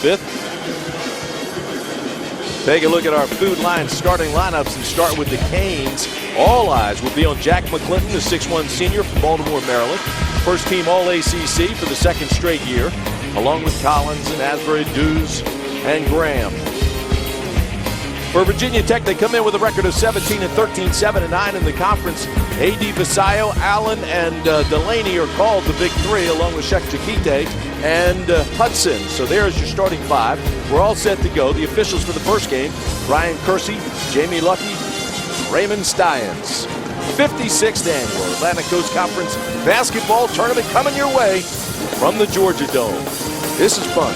Fifth. Take a look at our Food Line starting lineups and start with the Canes. All eyes will be on Jack McClinton, the 6'1 senior from Baltimore, Maryland. First team All-ACC for the second straight year, along with Collins and Asbury, Dews, and Graham. For Virginia Tech, they come in with a record of 17-13, 7-9 in the conference. A.D. Vasayo, Allen, and Delaney are called the big three, along with Sheikh Jakite and Hudson. So there's your starting five. We're all set to go. The officials for the first game: Brian Kersey, Jamie Lucky, Raymond Stiens. 56th annual Atlantic Coast Conference basketball tournament coming your way from the Georgia Dome. This is fun.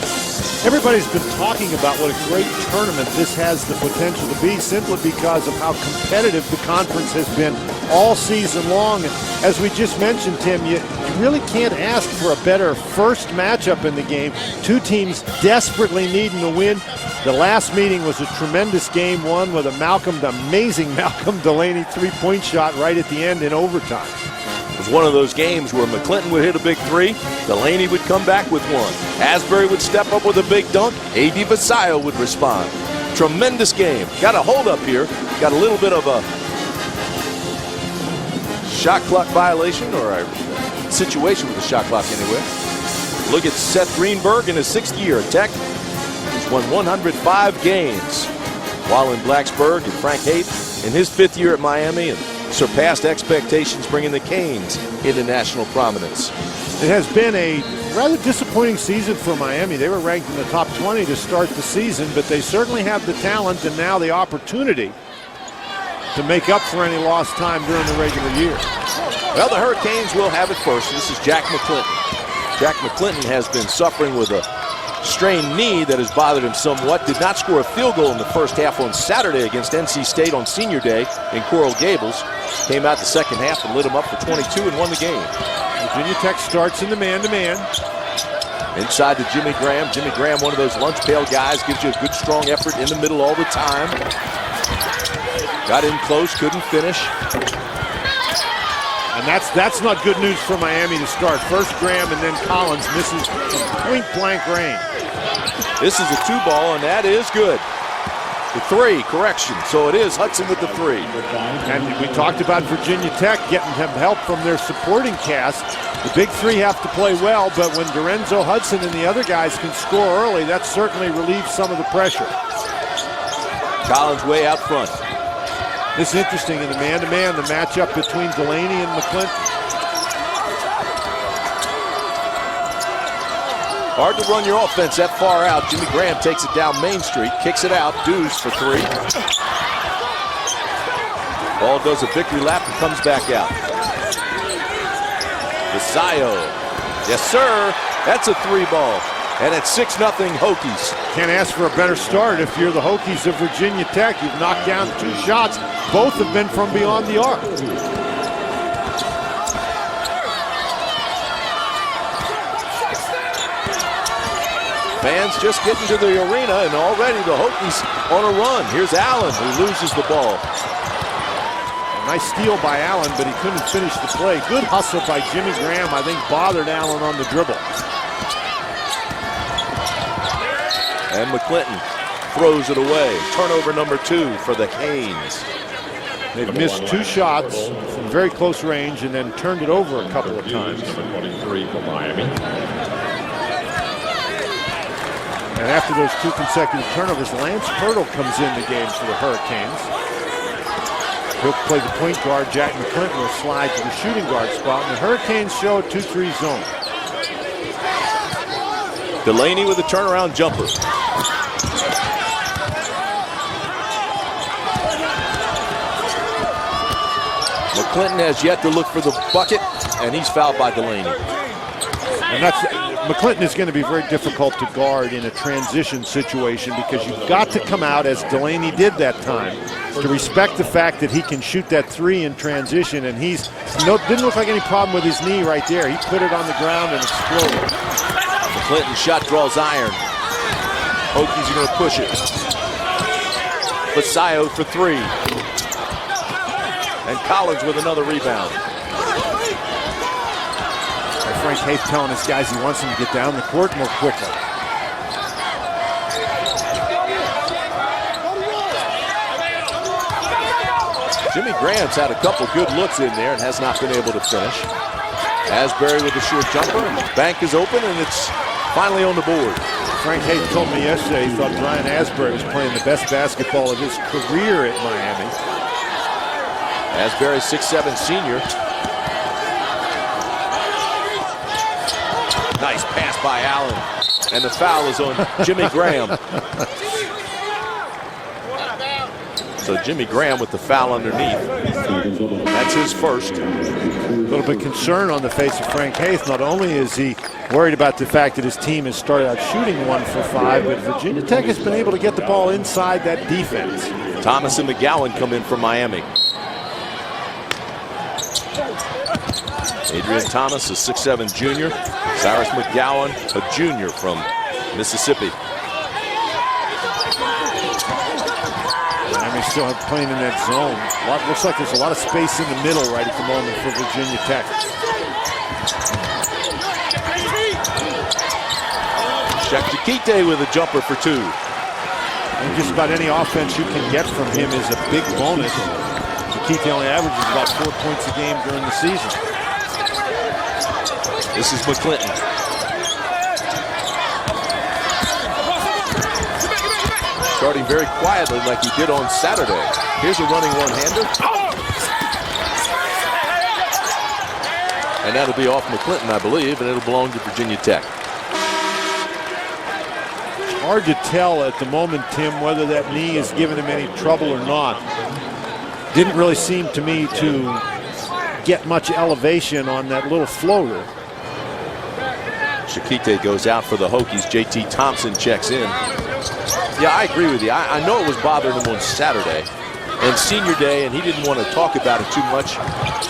Everybody's been talking about what a great tournament this has the potential to be, simply because of how competitive the conference has been all season long. And as we just mentioned, Tim, you really can't ask for a better first matchup in the game. Two teams desperately needing to win. The last meeting was a tremendous game one with the amazing Malcolm Delaney three-point shot right at the end in overtime. It was one of those games where McClinton would hit a big three, Delaney would come back with one, Asbury would step up with a big dunk, A.D. Vasayo would respond. Tremendous game. Got a hold up here. Got a little bit of a shot clock violation, or a situation with the shot clock anyway. Look at Seth Greenberg in his 6th year at Tech. He's won 105 games, while in Blacksburg, and Frank Haith in his 5th year at Miami, and surpassed expectations, bringing the Canes into national prominence. It has been a rather disappointing season for Miami. They were ranked in the top 20 to start the season, but they certainly have the talent and now the opportunity to make up for any lost time during the regular year. Well, the Hurricanes will have it first. This is Jack McClinton. Jack McClinton has been suffering with a strained knee that has bothered him somewhat. Did not score a field goal in the first half on Saturday against NC State on Senior Day in Coral Gables. Came out the second half and lit him up for 22 and won the game. Virginia Tech starts in the man-to-man. Inside to Jimmy Graham. Jimmy Graham, one of those lunch pail guys, gives you a good strong effort in the middle all the time. Got in close, couldn't finish. And that's not good news for Miami to start. First Graham and then Collins misses point-blank range. This is a 2-ball, and that is good. The 3, correction. So it is Hudson with the 3. And we talked about Virginia Tech getting help from their supporting cast. The big three have to play well, but when Dorenzo Hudson and the other guys can score early, that certainly relieves some of the pressure. Collins way out front. This is interesting in the man-to-man, the matchup between Delaney and McClinton. Hard to run your offense that far out. Jimmy Graham takes it down Main Street, kicks it out. Dews for 3. Ball does a victory lap and comes back out. Vasayo. Yes, sir. That's a 3-ball. And it's 6-0 Hokies. Can't ask for a better start if you're the Hokies of Virginia Tech. You've knocked down 2 shots. Both have been from beyond the arc. Fans just getting to the arena, and already the Hokies on a run. Here's Allen, who loses the ball. A nice steal by Allen, but he couldn't finish the play. Good hustle by Jimmy Graham, I think, bothered Allen on the dribble. And McClinton throws it away. Turnover number 2 for the Canes. They've missed 2 shots from very close range and then turned it over a couple of times. 23 for Miami. And after those 2 consecutive turnovers, Lance Pirtle comes in the game for the Hurricanes. He'll play the point guard. Jack McClinton will slide to the shooting guard spot. And the Hurricanes show a 2-3 zone. Delaney with a turnaround jumper. McClinton has yet to look for the bucket, and he's fouled by Delaney. And McClinton is going to be very difficult to guard in a transition situation, because you've got to come out, as Delaney did that time, to respect the fact that he can shoot that 3 in transition, and didn't look like any problem with his knee right there. He put it on the ground and exploded. McClinton's shot draws iron. Hokies are going to push it. Vasayo for 3. And Collins with another rebound. Frank Haith telling his guys he wants them to get down the court more quickly. Jimmy Graham's had a couple good looks in there and has not been able to finish. Asbury with a short jumper. Bank is open, and it's finally on the board. Frank Haith told me yesterday he thought Brian Asbury was playing the best basketball of his career at Miami. Asbury, 6'7" senior. Nice pass by Allen. And the foul is on Jimmy Graham. So Jimmy Graham with the foul underneath. That's his first. A little bit concerned on the face of Frank Haith. Not only is he worried about the fact that his team has started out shooting 1 for 5, but Virginia Tech has been able to get the ball inside that defense. Thomas and McGowan come in from Miami. Adrian Thomas, a 6'7" junior. Cyrus McGowan, a junior from Mississippi. Miami still playing in that zone. Looks like there's a lot of space in the middle right at the moment for Virginia Tech. Shaktakite with a jumper for 2. And just about any offense you can get from him is a big bonus. Shaktakite only averages about 4 points a game during the season. This is McClinton. Starting very quietly like he did on Saturday. Here's a running one-hander. And that'll be off McClinton, I believe, and it'll belong to Virginia Tech. Hard to tell at the moment, Tim, whether that knee is giving him any trouble or not. Didn't really seem to me to get much elevation on that little floater. Shakite goes out for the Hokies. JT Thompson checks in. Yeah, I agree with you. I know it was bothering him on Saturday and senior day, and he didn't want to talk about it too much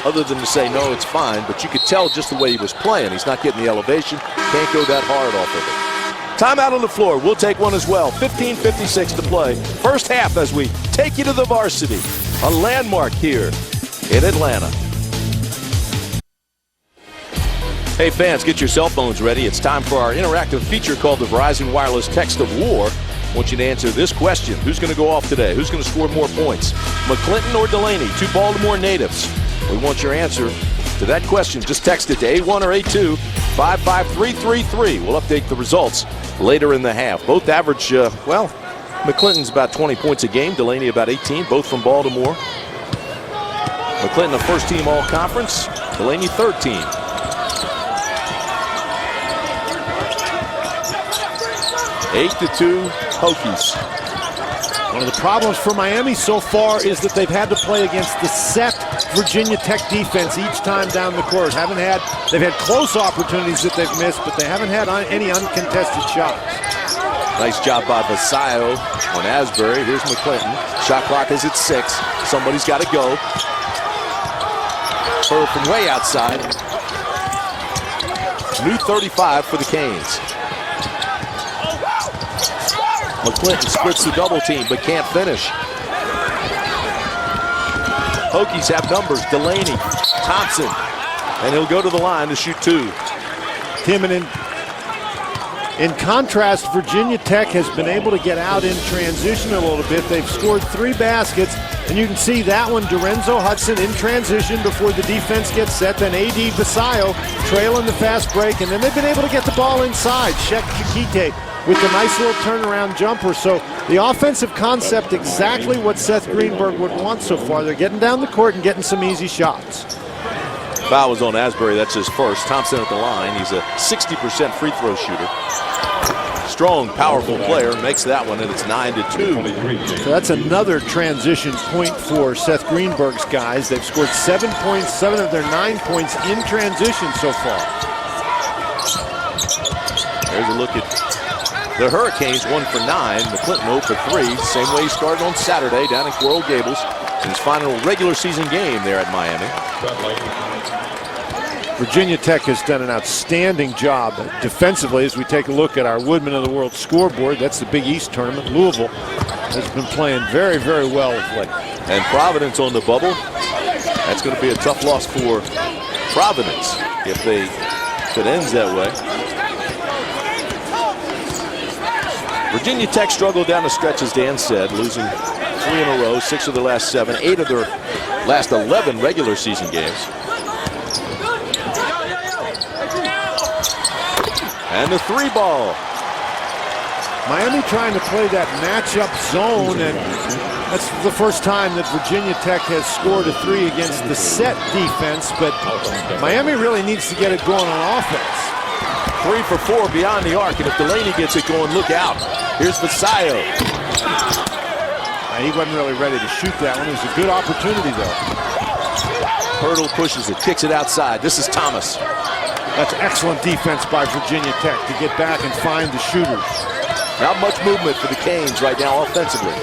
other than to say, no, it's fine. But you could tell just the way he was playing. He's not getting the elevation. Can't go that hard off of it. Timeout on the floor. We'll take one as well. 15:56 to play. First half as we take you to the varsity. A landmark here in Atlanta. Hey fans, get your cell phones ready. It's time for our interactive feature called the Verizon Wireless Text of War. I want you to answer this question. Who's going to go off today? Who's going to score more points? McClinton or Delaney? 2 Baltimore natives. We want your answer to that question. Just text it to 81 or 82 55333. We'll update the results later in the half. Both average, McClinton's about 20 points a game. Delaney about 18, both from Baltimore. McClinton a first-team all-conference. Delaney third team. 8-2 Hokies. One of the problems for Miami so far is that they've had to play against the set Virginia Tech defense each time down the court. They've had close opportunities that they've missed, but they haven't had any uncontested shots. Nice job by Basayo on Asbury. Here's McClinton. Shot clock is at 6. Somebody's got to go. Throw from way outside. New 35 for the Canes. McClinton splits the double team but can't finish. Hokies have numbers. Delaney, Thompson, and he'll go to the line to shoot 2. Tim, and in contrast, Virginia Tech has been able to get out in transition a little bit. They've scored 3 baskets, and you can see that one, Dorenzo Hudson in transition before the defense gets set. Then A.D. Basayo trailing the fast break, and then they've been able to get the ball inside. Shaktakite with the nice little turnaround jumper. So the offensive concept, exactly what Seth Greenberg would want so far. They're getting down the court and getting some easy shots. Foul was on Asbury. That's his first. Thompson at the line. He's a 60% free throw shooter. Strong, powerful player. Makes that one, and it's 9-2. So that's another transition point for Seth Greenberg's guys. They've scored 7 points, 7 of their 9 points in transition so far. There's a look at the Hurricanes, 1 for 9. McClinton 0 for 3. Same way he started on Saturday down in Coral Gables in his final regular season game there at Miami. Virginia Tech has done an outstanding job defensively as we take a look at our Woodman of the World scoreboard. That's the Big East tournament. Louisville has been playing very, very well of late. And Providence on the bubble. That's going to be a tough loss for Providence if it ends that way. Virginia Tech struggled down the stretch, as Dan said, losing 3 in a row, 6 of their last 7, 8 of their last 11 regular season games. And the 3 ball. Miami trying to play that matchup zone, and that's the first time that Virginia Tech has scored a 3 against the set defense, but Miami really needs to get it going on offense. 3 for 4 beyond the arc, and if Delaney gets it going, look out. Here's Vasayo. He wasn't really ready to shoot that one. It was a good opportunity, though. Hurdle pushes it, kicks it outside. This is Thomas. That's excellent defense by Virginia Tech to get back and find the shooters. Not much movement for the Canes right now offensively.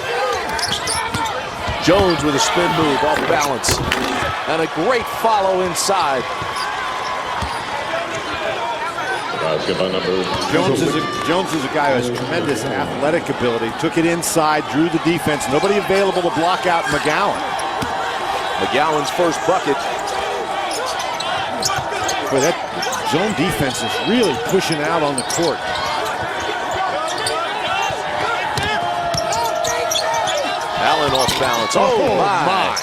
Jones with a spin move off balance. And a great follow inside. Jones is a guy who has tremendous athletic ability. Took it inside, drew the defense. Nobody available to block out McGowan. McGowan's first bucket. Boy, that zone defense is really pushing out on the court. Allen off balance. Oh my.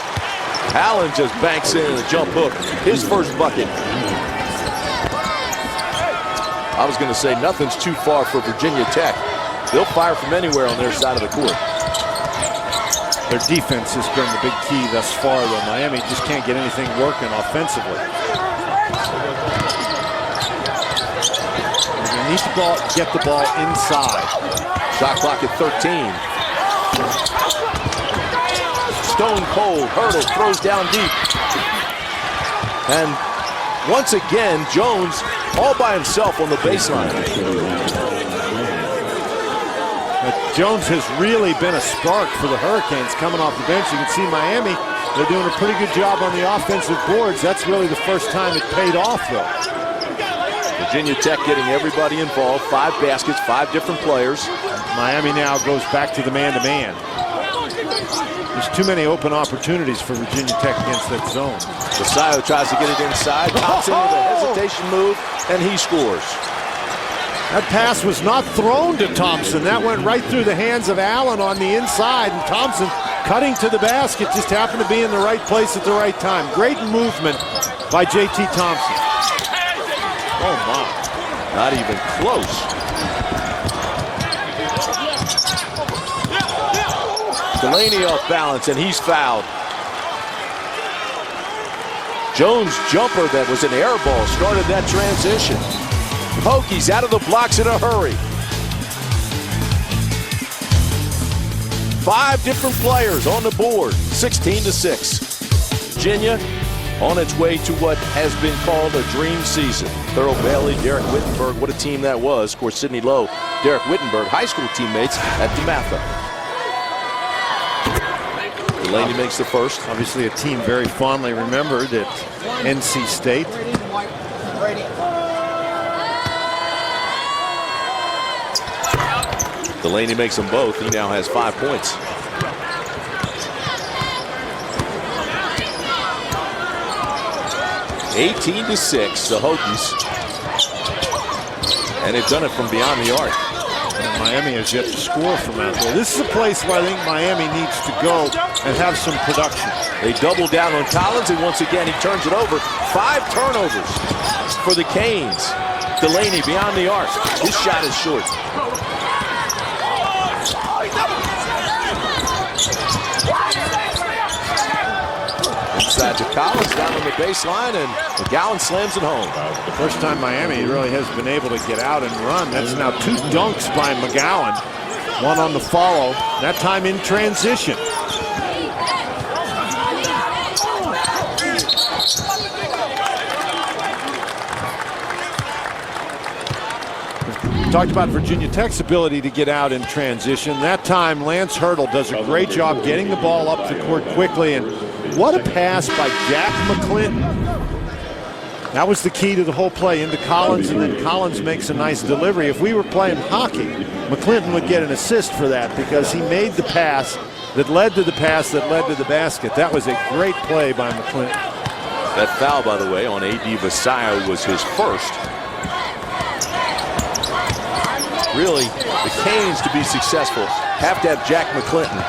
Allen just banks in a jump hook. His first bucket. I was going to say nothing's too far for Virginia Tech. They'll fire from anywhere on their side of the court. Their defense has been the big key thus far, though. Miami just can't get anything working offensively. They need to get the ball inside. Shot clock at 13. Stone cold. Hurdle throws down deep. And once again, Jones all by himself on the baseline. Jones has really been a spark for the Hurricanes coming off the bench. You can see Miami, they're doing a pretty good job on the offensive boards. That's really the first time it paid off, though. Virginia Tech getting everybody involved. 5 baskets, 5 different players. Miami now goes back to the man-to-man. There's too many open opportunities for Virginia Tech against that zone. Vasayo tries to get it inside. Thompson with a hesitation move, and he scores. That pass was not thrown to Thompson. That went right through the hands of Allen on the inside, and Thompson cutting to the basket just happened to be in the right place at the right time. Great movement by J.T. Thompson. Oh, my. Not even close. Delaney off balance, and he's fouled. Jones' jumper that was an air ball started that transition. Hokies out of the blocks in a hurry. 5 different players on the board, 16-6. Virginia on its way to what has been called a dream season. Thurl Bailey, Derek Wittenberg, what a team that was. Of course, Sidney Lowe, Derek Wittenberg, high school teammates at DeMatha. Delaney makes the first. Obviously a team very fondly remembered at NC State. Delaney makes them both. He now has 5 points. (18-6), the Hokies. And they've done it from beyond the arc. And Miami has yet to score from out there. This is a place where I think Miami needs to go and have some production. They double down on Collins, and once again he turns it over. 5 turnovers for the Canes. Delaney beyond the arc. His shot is short. Inside to Collins, down on the baseline, and McGowan slams it home. The first time Miami really has been able to get out and run. That's now 2 dunks by McGowan. 1 on the follow, that time in transition. We talked about Virginia Tech's ability to get out in transition. That time, Lance Hurdle does a great job getting the ball up the court quickly, and what a pass by Jack McClinton. That was the key to the whole play, into Collins, and then Collins makes a nice delivery. If we were playing hockey, McClinton would get an assist for that because he made the pass that led to the pass that led to the basket. That was a great play by McClinton. That foul, by the way, on A.D. Vasayo was his first. Really, the Canes, to be successful, have to have Jack McClinton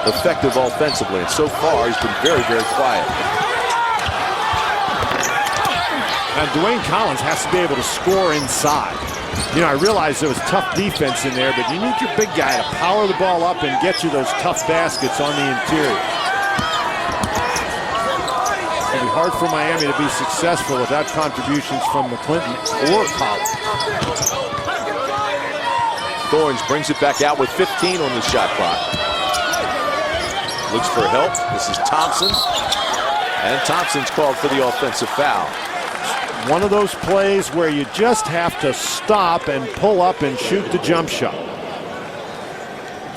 effective offensively. And so far, he's been very, very quiet. And Dwayne Collins has to be able to score inside. You know, I realize there was tough defense in there, but you need your big guy to power the ball up and get you those tough baskets on the interior. It'll be hard for Miami to be successful without contributions from McClinton or Collins. Thorns brings it back out with 15 on the shot clock. Looks for help. This is Thompson. And Thompson's called for the offensive foul. One of those plays where you just have to stop and pull up and shoot the jump shot.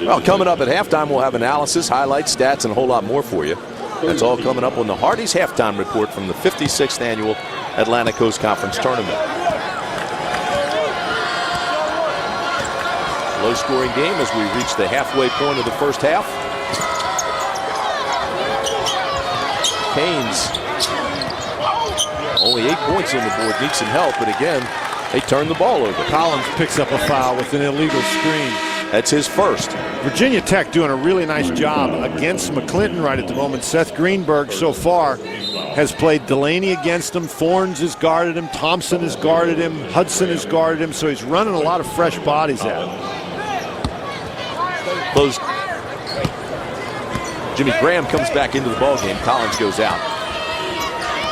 Well, coming up at halftime, we'll have analysis, highlights, stats, and a whole lot more for you. That's all coming up on the Hardy's halftime report from the 56th annual Atlantic Coast Conference Tournament. Low-scoring game as we reach the halfway point of the first half. Canes, only 8 points on the board, need some help, but again, they turn the ball over. Collins picks up a foul with an illegal screen. That's his first. Virginia Tech doing a really nice job against McClinton right at the moment. Seth Greenberg so far has played Delaney against him. Thorns has guarded him. Thompson has guarded him. Hudson has guarded him. So he's running a lot of fresh bodies at him. Close. Jimmy Graham comes back into the ballgame. Collins goes out.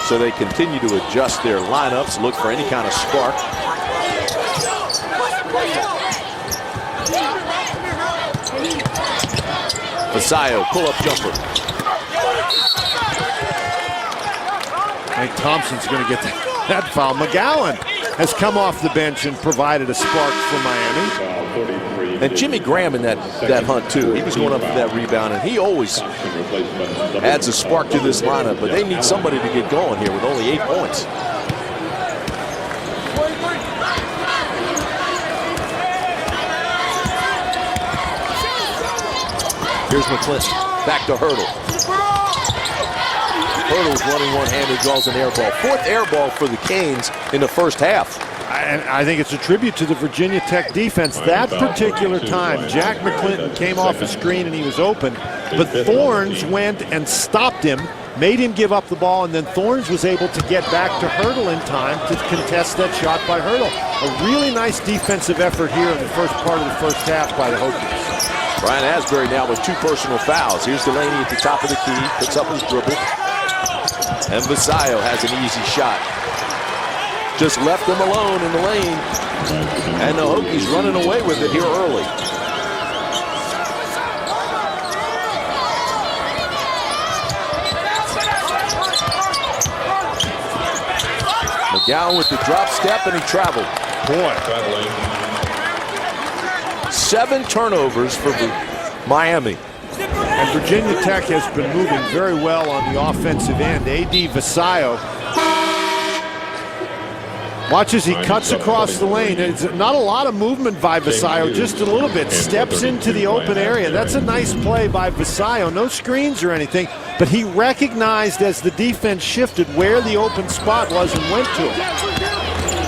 So they continue to adjust their lineups, look for any kind of spark. Vasayo, pull-up jumper. I think Thompson's going to get that foul. McGowan has come off the bench and provided a spark for Miami. And Jimmy Graham in that hunt, too. He was going up for that rebound, and he always adds a spark to this lineup. But they need somebody to get going here with only 8 points. Here's McClinton. Back to Hurdle. Hurdle's running one-handed, draws an air ball. 4th air ball for the Canes in the first half. And I think it's a tribute to the Virginia Tech defense. That particular time, Jack McClinton came off a screen and he was open, but Thorns went and stopped him, made him give up the ball, and then Thorns was able to get back to Hurdle in time to contest that shot by Hurdle. A really nice defensive effort here in the first part of the first half by the Hokies. Brian Asbury now with 2 personal fouls. Here's Delaney at the top of the key, picks up his dribble. And Vasayo has an easy shot. Just left them alone in the lane. And the Hokies running away with it here early. McGowan with the drop step, and he traveled. Boy. 7 turnovers for Miami. And Virginia Tech has been moving very well on the offensive end. A.D. Vasayo. Watch as he cuts across the lane. It's not a lot of movement by Vasayo, just a little bit. Steps into the open area. That's a nice play by Vasayo. No screens or anything, but he recognized as the defense shifted where the open spot was and went to it.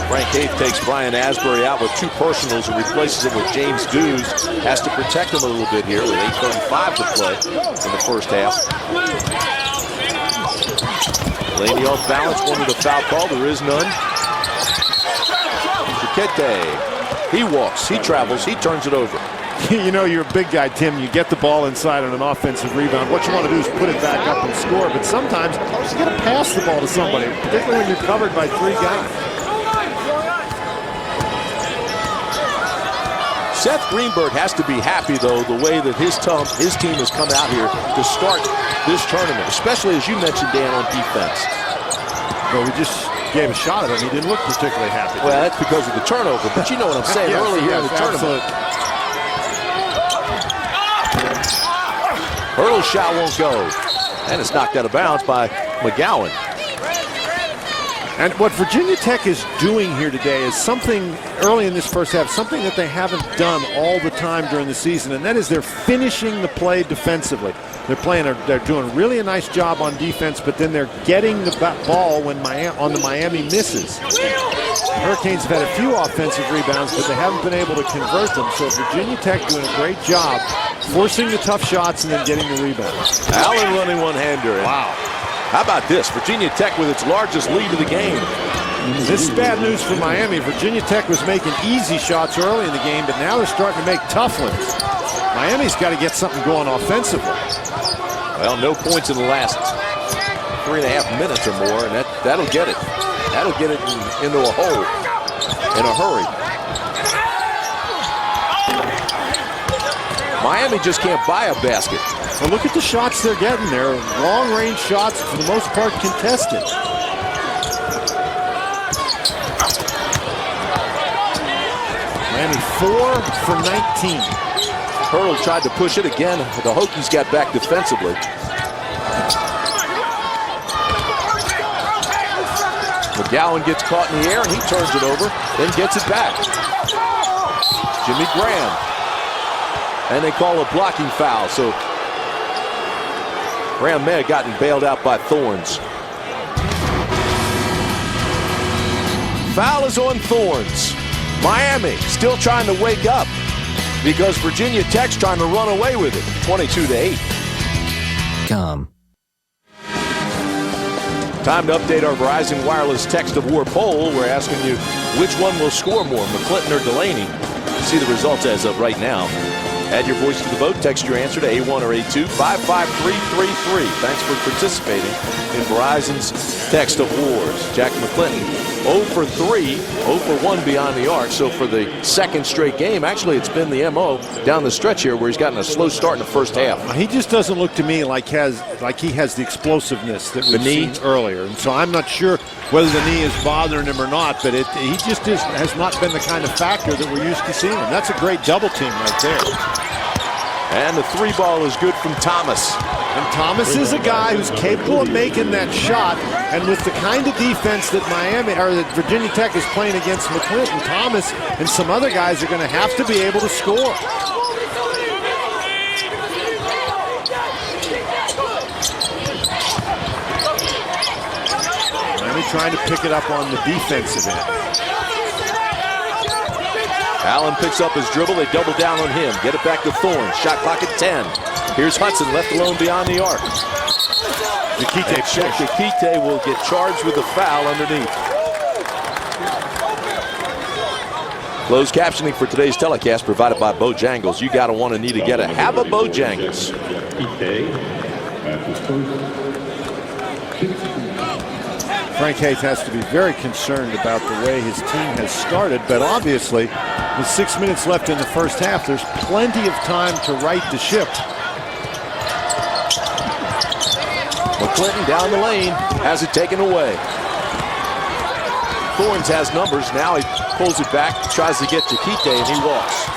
Frank Haith takes Brian Asbury out with 2 personals and replaces him with James Dews. Has to protect him a little bit here with 8:35 to play in the first half. Delaney off balance, wanted a foul call. There is none. Chiquete. He walks, he travels, he turns it over. You know, you're a big guy, Tim. You get the ball inside on an offensive rebound. What you want to do is put it back up and score. But sometimes you got to pass the ball to somebody, particularly when you're covered by 3 guys. Seth Greenberg has to be happy, though, the way that his team has come out here to start this tournament, especially, as you mentioned, Dan, on defense. Well, we just gave a shot at him. He didn't look particularly happy. Well, that's because of the turnover, but you know what I'm saying. Yes, early here in the tournament. Hurdle's shot won't go. And it's knocked out of bounds by McGowan. And what Virginia Tech is doing here today is something early in this first half, something that they haven't done all the time during the season, and that is they're finishing the play defensively. They're doing really a nice job on defense, but then they're getting the ball when on the Miami misses. The Hurricanes have had a few offensive rebounds, but they haven't been able to convert them. So Virginia Tech doing a great job forcing the tough shots and then getting the rebounds. Allen running one-hander. Wow. How about this? Virginia Tech with its largest lead of the game. This is bad news for Miami. Virginia Tech was making easy shots early in the game, but now they're starting to make tough ones. Miami's got to get something going offensively. Well, no points in the last 3.5 minutes or more, and that'll get it. That'll get it into a hole in a hurry. Miami just can't buy a basket. Well, look at the shots they're getting. They're long-range shots, for the most part contested. Miami 4 for 19. Hurl tried to push it again. The Hokies got back defensively. McGowan gets caught in the air and he turns it over, then gets it back. Jimmy Graham. And they call a blocking foul, so Graham may have gotten bailed out by Thorns. Foul is on Thorns. Miami still trying to wake up because Virginia Tech's trying to run away with it. 22-8. Time to update our Verizon Wireless Text of War poll. We're asking you which one will score more, McClinton or Delaney. See the results as of right now. Add your voice to the vote. Text your answer to A1 or A2 55333. Thanks for participating in Verizon's Text of Wars. Jack McClinton 0 for 3, 0 for 1 beyond the arc. So for the second straight game, actually it's been the MO down the stretch here where he's gotten a slow start in the first half. He just doesn't look to me like he has the explosiveness that we've seen earlier. And so I'm not sure whether the knee is bothering him or not, but he just has not been the kind of factor that we're used to seeing him. That's a great double team right there. And the three ball is good from Thomas. And Thomas is a guy who's capable of making that shot. And with the kind of defense that that Virginia Tech is playing against McClinton, Thomas and some other guys are going to have to be able to score. Miami trying to pick it up on the defensive end. Allen picks up his dribble. They double down on him. Get it back to Thorne. Shot clock at 10. Here's Hudson left alone beyond the arc. Jakite will get charged with a foul underneath. Closed captioning for today's telecast provided by Bojangles. You gotta want to need to get a have a Bojangles. Frank Haith has to be very concerned about the way his team has started, but obviously with 6 minutes left in the first half, there's plenty of time to right the ship. McClinton down the lane, has it taken away. Thorns has numbers. Now he pulls it back, tries to get Jakite, and he walks.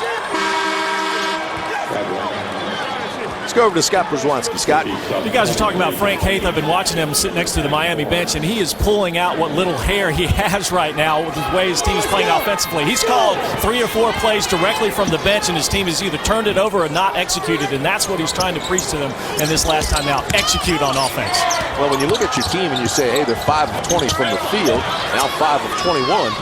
Let's go over to Scott Brzezwanski. Scott? You guys are talking about Frank Haith. I've been watching him sit next to the Miami bench, and he is pulling out what little hair he has right now with the way his team is playing offensively. He's called 3 or 4 plays directly from the bench, and his team has either turned it over or not executed, and that's what he's trying to preach to them in this last time out. Execute on offense. Well, when you look at your team and you say, hey, they're 5 of 20 from the field, now 5 of 21,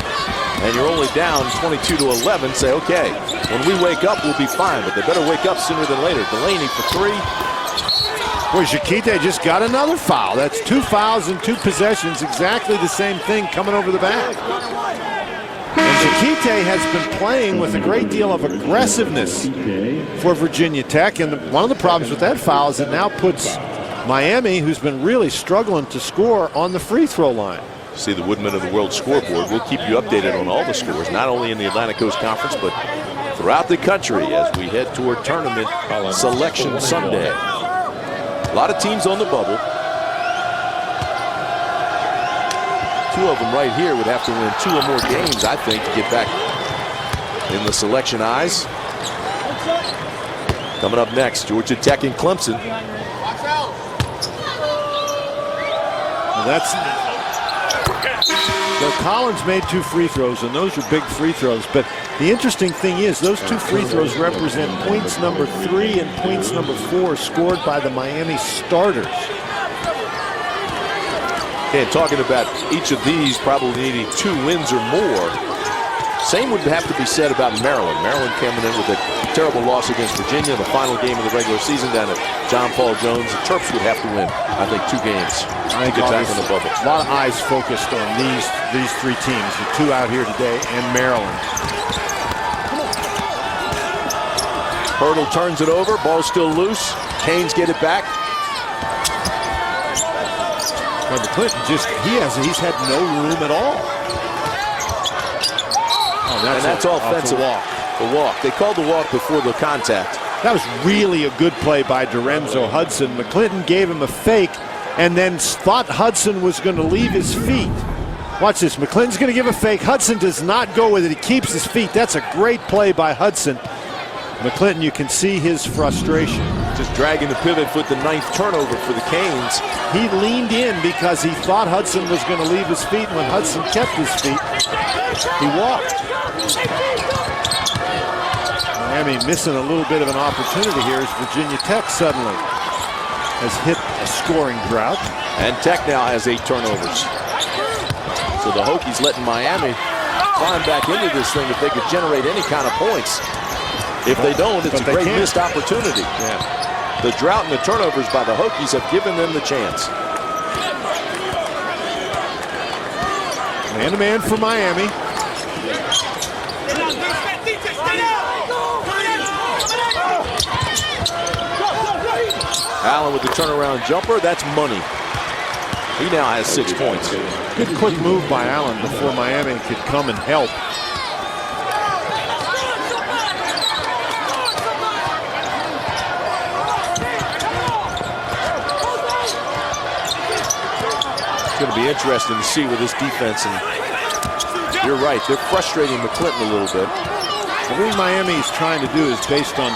and you're only down 22-11, say, okay, when we wake up, we'll be fine, but they better wake up sooner than later. Delaney for 3. Boy, Jakite just got another foul. That's 2 fouls in 2 possessions. Exactly the same thing coming over the back. And Jakite has been playing with a great deal of aggressiveness for Virginia Tech. And one of the problems with that foul is it now puts Miami, who's been really struggling to score, on the free throw line. See the Woodman of the World scoreboard. We'll keep you updated on all the scores, not only in the Atlantic Coast Conference, but throughout the country as we head toward Tournament Selection Sunday. A lot of teams on the bubble. 2 of them right here would have to win 2 or more games, I think, to get back in the selection eyes. Coming up next, Georgia Tech and Clemson. Well, that's So Collins made 2 free throws, and those are big free throws. But the interesting thing is those 2 free throws represent points number 3 and points number 4 scored by the Miami starters. And talking about each of these probably needing 2 wins or more. Same would have to be said about Maryland. Maryland coming in with a terrible loss against Virginia in the final game of the regular season down at John Paul Jones. The Terps would have to win, I think, 2 games to get back in the bubble. A lot of eyes focused on these 3 teams, the 2 out here today, and Maryland. Hurdle turns it over. Ball's still loose. Canes get it back. But Clinton he's had no room at all. And that's offensive. The walk. They called the walk before the contact. That was really a good play by Dorenzo Hudson. McClinton gave him a fake and then thought Hudson was going to leave his feet. Watch this. McClinton's going to give a fake. Hudson does not go with it. He keeps his feet. That's a great play by Hudson. McClinton, you can see his frustration. Just dragging the pivot foot, the 9th turnover for the Canes. He leaned in because he thought Hudson was going to leave his feet. When Hudson kept his feet, he walked. Miami missing a little bit of an opportunity here as Virginia Tech suddenly has hit a scoring drought. And Tech now has 8 turnovers. So the Hokies letting Miami climb back into this thing if they could generate any kind of points. If they don't, it's a great missed opportunity. Yeah. The drought and the turnovers by the Hokies have given them the chance. Man-to-man for Miami. Allen with the turnaround jumper. That's money. He now has 6 points. Good quick move by Allen before Miami could come and help. It's going to be interesting to see with this defense. And you're right, they're frustrating McClinton a little bit. Everything Miami is trying to do is based on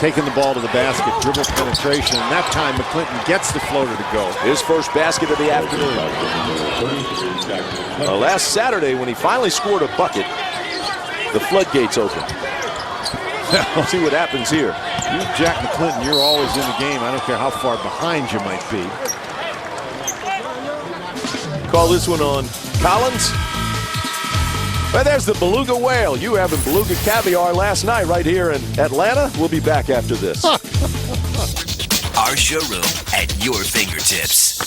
taking the ball to the basket, dribble penetration, and that time McClinton gets the floater to go. His first basket of the afternoon. Last Saturday, when he finally scored a bucket, the floodgates opened. We'll see what happens here. You, Jack McClinton, you're always in the game. I don't care how far behind you might be. Call this one on Collins. Well, there's the beluga whale. You having beluga caviar last night right here in Atlanta. We'll be back after this. Our showroom at your fingertips.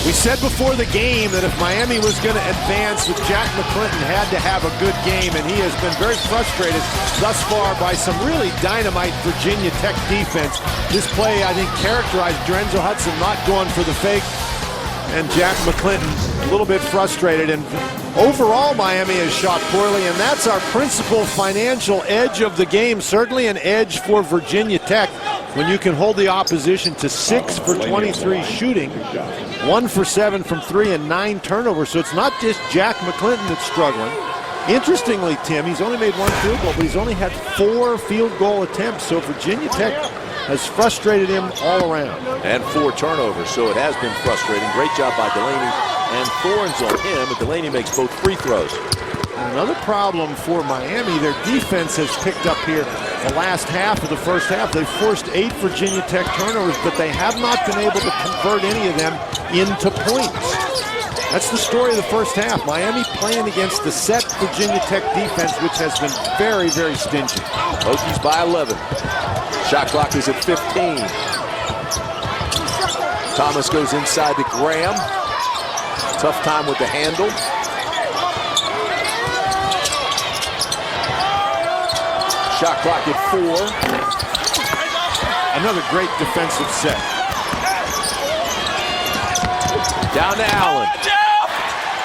We said before the game that if Miami was going to advance, that Jack McClinton had to have a good game, and he has been very frustrated thus far by some really dynamite Virginia Tech defense. This play, I think, characterized Dorenzo Hudson not going for the fake, and Jack McClinton a little bit frustrated. And overall, Miami has shot poorly, and that's our principal financial edge of the game. Certainly an edge for Virginia Tech when you can hold the opposition to 6 for 23 shooting, 1 for 7 from 3, and 9 turnovers. So it's not just Jack McClinton that's struggling. Interestingly, Tim, he's only made 1 field goal, but he's only had 4 field goal attempts. So Virginia Tech has frustrated him all around. And 4 turnovers, so it has been frustrating. Great job by Delaney, and Thorns on him, and Delaney makes both free throws. And another problem for Miami, their defense has picked up here the last half of the first half. They've forced 8 Virginia Tech turnovers, but they have not been able to convert any of them into points. That's the story of the first half. Miami playing against the set Virginia Tech defense, which has been very, very stingy. Hokies by 11. Shot clock is at 15. Thomas goes inside to Graham. Tough time with the handle. Shot clock at 4. Another great defensive set. Down to Allen.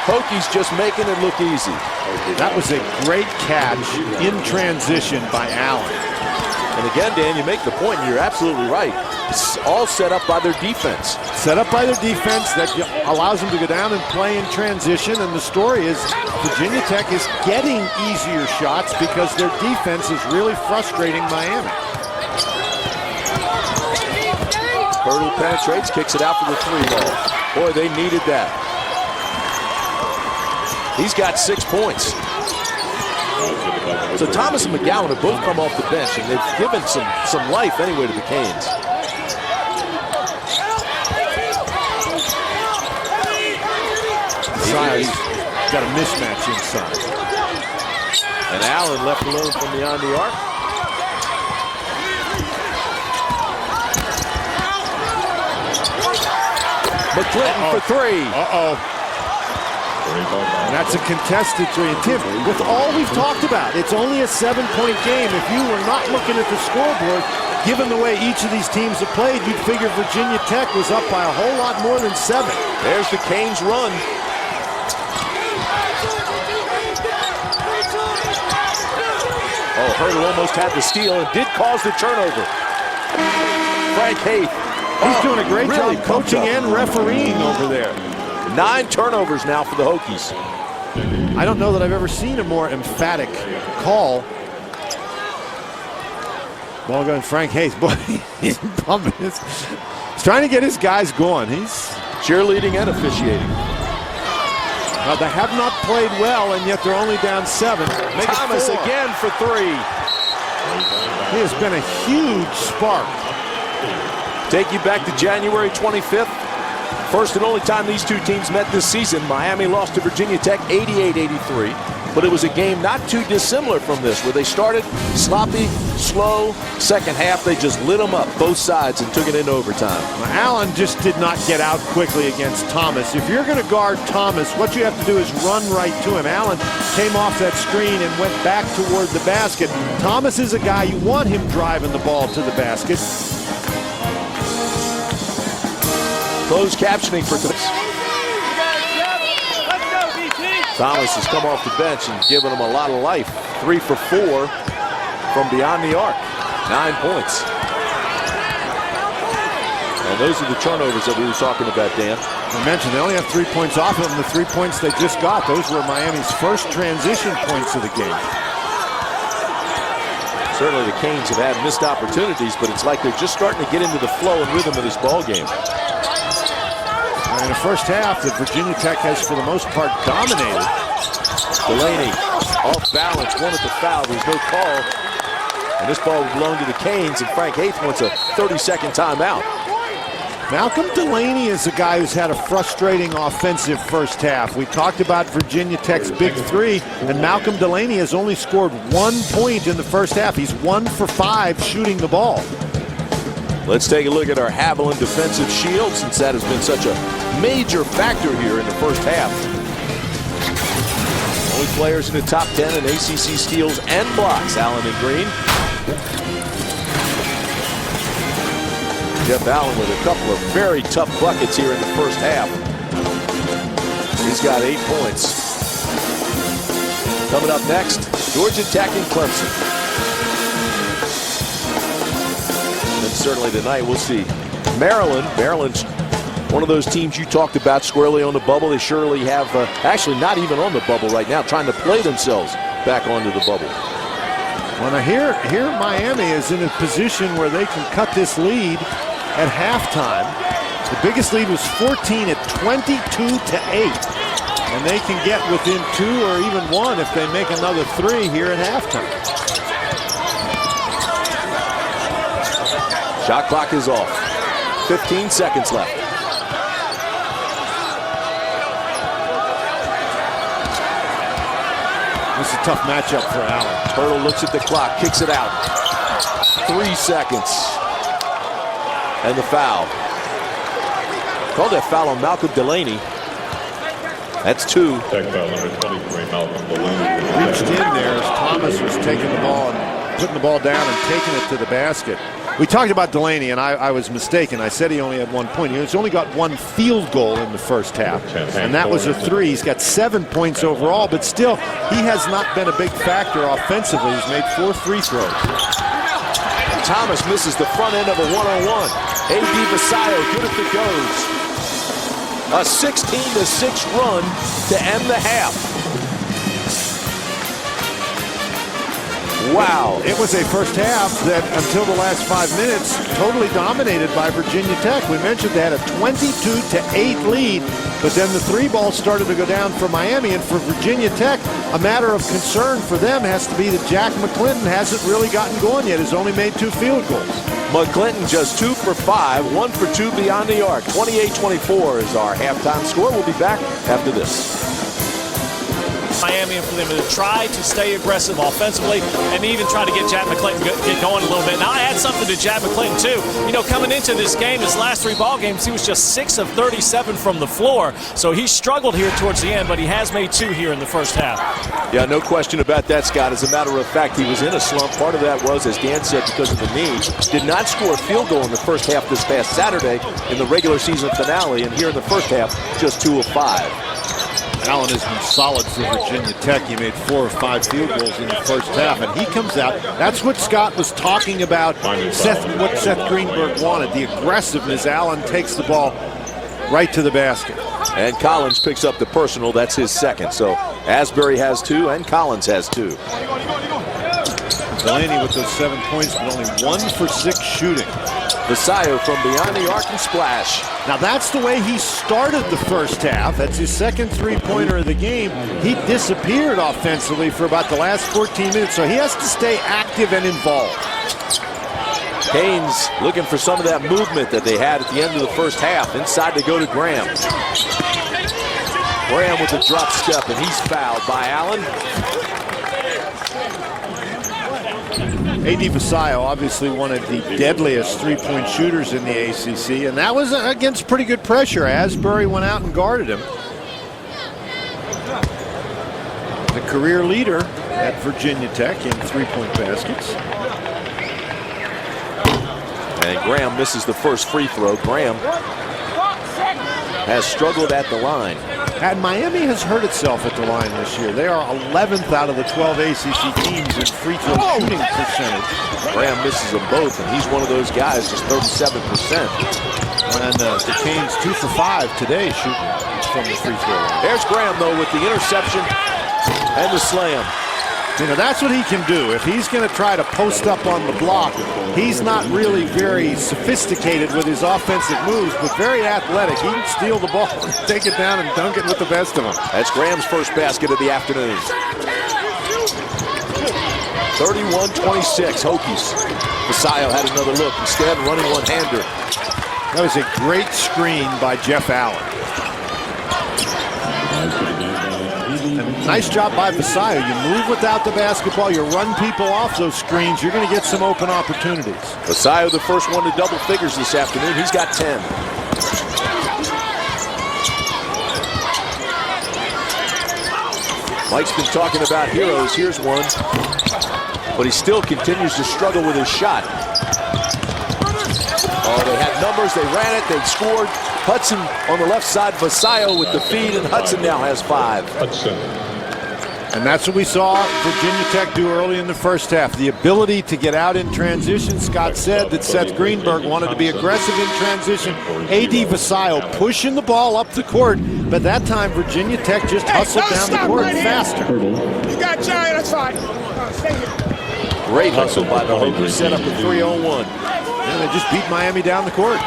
Hokies just making it look easy. That was a great catch in transition by Allen. And again, Dan, you make the point, and you're absolutely right. It's all set up by their defense. Set up by their defense that allows them to go down and play in transition. And the story is Virginia Tech is getting easier shots because their defense is really frustrating Miami. Hurdle penetrates, kicks it out for the 3 ball. Boy, they needed that. He's got 6 points. So Thomas and McGowan have both come off the bench, and they've given some life anyway to the Canes. He's got a mismatch inside. And Allen left alone from beyond the arc. McClinton for 3. And that's a contested 3. And Tim, with all we've talked about, it's only a 7-point game. If you were not looking at the scoreboard, given the way each of these teams have played, you'd figure Virginia Tech was up by a whole lot more than 7. There's the Canes run. Oh, Hurdle almost had the steal and did cause the turnover. Frank Haith. He's doing a great job coaching and refereeing over there. 9 turnovers now for the Hokies. I don't know that I've ever seen a more emphatic call. Ball going Frank Haith. Boy, he's pumping. He's trying to get his guys going. He's cheerleading and officiating. They have not played well, and yet they're only down 7. Thomas again for 3. He has been a huge spark. Take you back to January 25th. First and only time these two teams met this season. Miami lost to Virginia Tech 88-83. But it was a game not too dissimilar from this, where they started sloppy, slow. Second half, they just lit them up, both sides, and took it into overtime. Well, Allen just did not get out quickly against Thomas. If you're going to guard Thomas, what you have to do is run right to him. Allen came off that screen and went back toward the basket. Thomas is a guy you want him driving the ball to the basket. Closed captioning for this. Thomas has come off the bench and given him a lot of life. 3 for 4 from beyond the arc. 9 points. And those are the turnovers that we were talking about, Dan. I mentioned they only have 3 points off of them. The 3 points they just got, those were Miami's first transition points of the game. Certainly the Canes have had missed opportunities, but it's like they're just starting to get into the flow and rhythm of this ball game. In the first half that Virginia Tech has, for the most part, dominated. Delaney off balance, wanted the foul. There's no call. And this ball will belong to the Canes, and Frank Haith wants a 30-second timeout. Malcolm Delaney is a guy who's had a frustrating offensive first half. We talked about Virginia Tech's big 3, and Malcolm Delaney has only scored 1 point in the first half. He's 1 for 5 shooting the ball. Let's take a look at our Haviland defensive shield, since that has been such a major factor here in the first half. Only players in the top 10 in ACC steals and blocks, Allen and Green. Jeff Allen with a couple of very tough buckets here in the first half. He's got 8 points. Coming up next, Georgia Tech and Clemson. And certainly tonight we'll see Maryland's one of those teams you talked about squarely on the bubble. They surely have, actually not even on the bubble right now, trying to play themselves back onto the bubble. Well, now here Miami is in a position where they can cut this lead at halftime. The biggest lead was 14 at 22-8. And they can get within 2 or even 1 if they make another 3 here at halftime. Shot clock is off. 15 seconds left. This is a tough matchup for Allen. Hurdle looks at the clock, kicks it out. 3 seconds. And the foul. Called that foul on Malcolm Delaney. That's 2. Tech foul number 23, Malcolm Delaney. Reached in there as Thomas was taking the ball and putting the ball down and taking it to the basket. We talked about Delaney, and I was mistaken. I said he only had 1 point. He's only got 1 field goal in the first half, and that was a 3. He's got 7 points overall, but still, he has not been a big factor offensively. He's made 4 free throws. Thomas misses the front end of a one-on-one. A.D. Vasayo, good if it goes. A 16-6 run to end the half. Wow. It was a first half that, until the last 5 minutes, totally dominated by Virginia Tech. We mentioned they had a 22-8 lead, but then the three ball started to go down for Miami, and for Virginia Tech, a matter of concern for them has to be that Jack McClinton hasn't really gotten going yet. Has only made 2 field goals. McClinton just 2 for 5, 1 for 2 beyond the arc. 28-24 is our halftime score. We'll be back after this. Miami, and for them to try to stay aggressive offensively and even try to get Jack McClinton get going a little bit. Now, I add something to Jack McClinton, too. You know, coming into this game, his last 3 ball games, he was just 6 of 37 from the floor. So he struggled here towards the end, but he has made 2 here in the first half. Yeah, no question about that, Scott. As a matter of fact, he was in a slump. Part of that was, as Dan said, because of the knee. Did not score a field goal in the first half this past Saturday in the regular season finale. And here in the first half, just 2 of 5. Allen has been solid for Virginia Tech. He made 4 or 5 field goals in the first half, and he comes out. That's what Scott was talking about, what Seth Greenberg wanted, the aggressiveness. Allen takes the ball right to the basket. And Collins picks up the personal. That's his second. So Asbury has 2, and Collins has 2. Delaney with those 7 points, but only 1 for 6 shooting. Vasallo from beyond the arc and splash. Now that's the way he started the first half. That's his second three-pointer of the game. He disappeared offensively for about the last 14 minutes, so he has to stay active and involved. Canes looking for some of that movement that they had at the end of the first half. Inside to go to Graham. Graham with a drop step, and he's fouled by Allen. A.D. Vasallo, obviously one of the deadliest three-point shooters in the ACC, and that was against pretty good pressure. Asbury went out and guarded him. The career leader at Virginia Tech in three-point baskets. And Graham misses the first free throw. Graham has struggled at the line. And Miami has hurt itself at the line this year. They are 11th out of the 12 ACC teams in free throw shooting percentage. Graham misses them both, and he's one of those guys, just 37%. And the Canes 2 for 5 today shooting from the free throw line. There's Graham, though, with the interception and the slam. You know, that's what he can do. If he's going to try to post up on the block, he's not really very sophisticated with his offensive moves, but very athletic. He can steal the ball, take it down, and dunk it with the best of them. That's Graham's first basket of the afternoon. 31-26, Hokies. Vasallo had another look, instead running one-hander. That was a great screen by Jeff Allen. Nice job by Vasallo. You move without the basketball, you run people off those screens, you're going to get some open opportunities. Vasallo, the first one to double figures this afternoon. He's got 10. Mike's been talking about heroes. Here's one. But he still continues to struggle with his shot. Oh, they had numbers, they ran it, they scored. Hudson on the left side, Vasallo with the feed, and Hudson now has 5. Hudson. And that's what we saw Virginia Tech do early in the first half. The ability to get out in transition. Scott said that Seth Greenberg wanted to be aggressive in transition. A.D. Vasallo pushing the ball up the court, but that time Virginia Tech just hustled down the court faster. You got Giant, that's fine. Stay here. Great hustle by the Hokies, set up a 3-on-1. And they just beat Miami down the court.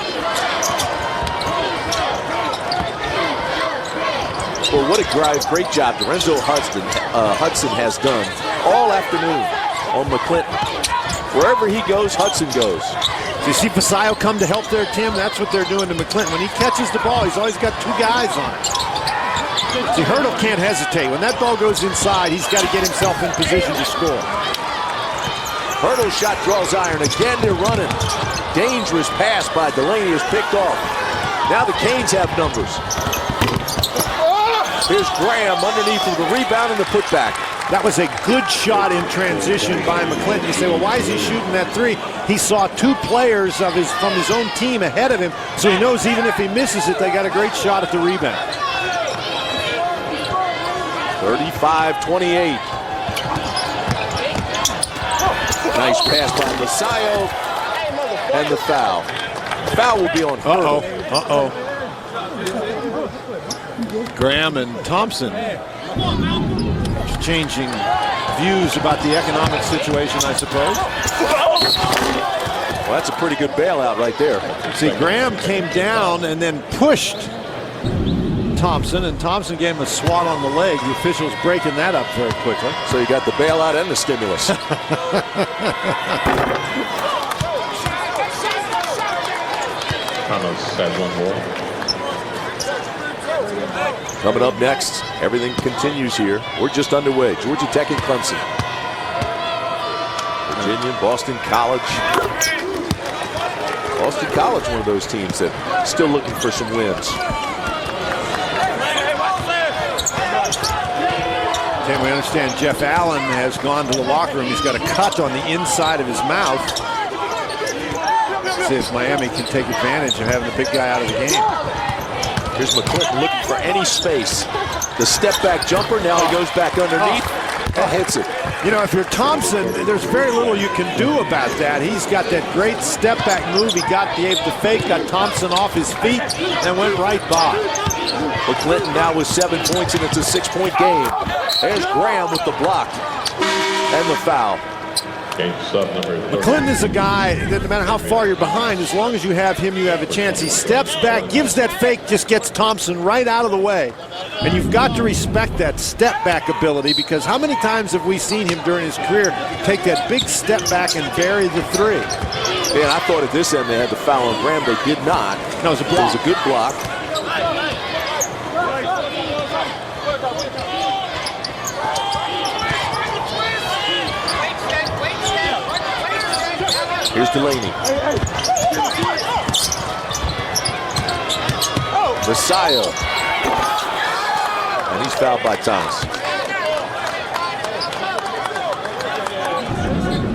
Well, what a great job Lorenzo Hudson has done all afternoon on McClinton. Wherever he goes, Hudson goes. So you see Vasallo come to help there, Tim? That's what they're doing to McClinton. When he catches the ball, he's always got 2 guys on it. See, Hurdle can't hesitate. When that ball goes inside, he's got to get himself in position to score. Hurdle shot draws iron. Again, they're running. Dangerous pass by Delaney is picked off. Now the Canes have numbers. Here's Graham underneath with the rebound and the putback. That was a good shot in transition by McClinton. You say, well, why is he shooting that 3? He saw 2 players from his own team ahead of him, so he knows even if he misses it, they got a great shot at the rebound. 35-28. Nice pass by Vasallo, and the foul. Foul will be on Hurdle. Graham and Thompson Changing views about the economic situation, I suppose. Well, that's a pretty good bailout right there. See, Graham came down and then pushed Thompson, and Thompson gave him a swat on the leg. The officials breaking that up very quickly. So you got the bailout and the stimulus. Thomas has one more. Coming up next, everything continues here. We're just underway. Georgia Tech and Clemson. Virginia, Boston College. Boston College, one of those teams that still looking for some wins. Tim, we understand Jeff Allen has gone to the locker room. He's got a cut on the inside of his mouth. See if Miami can take advantage of having the big guy out of the game. Here's McClinton looking for any space. The step back jumper, now he goes back underneath and hits it. You know, if you're Thompson, there's very little you can do about that. He's got that great step back move. He got the fake, got Thompson off his feet, and went right by. McClinton now with 7 points, and it's a 6-point game. There's Graham with the block and the foul. Game sub number 30. McClinton is a guy that no matter how far you're behind, as long as you have him, you have a chance. He steps back, gives that fake, just gets Thompson right out of the way. And you've got to respect that step back ability, because how many times have we seen him during his career take that big step back and bury the three? Man, I thought at this end they had the foul on Graham. They did not. No, it was a block. It was a good block. Here's Delaney. Vasayo. And he's fouled by Thomas.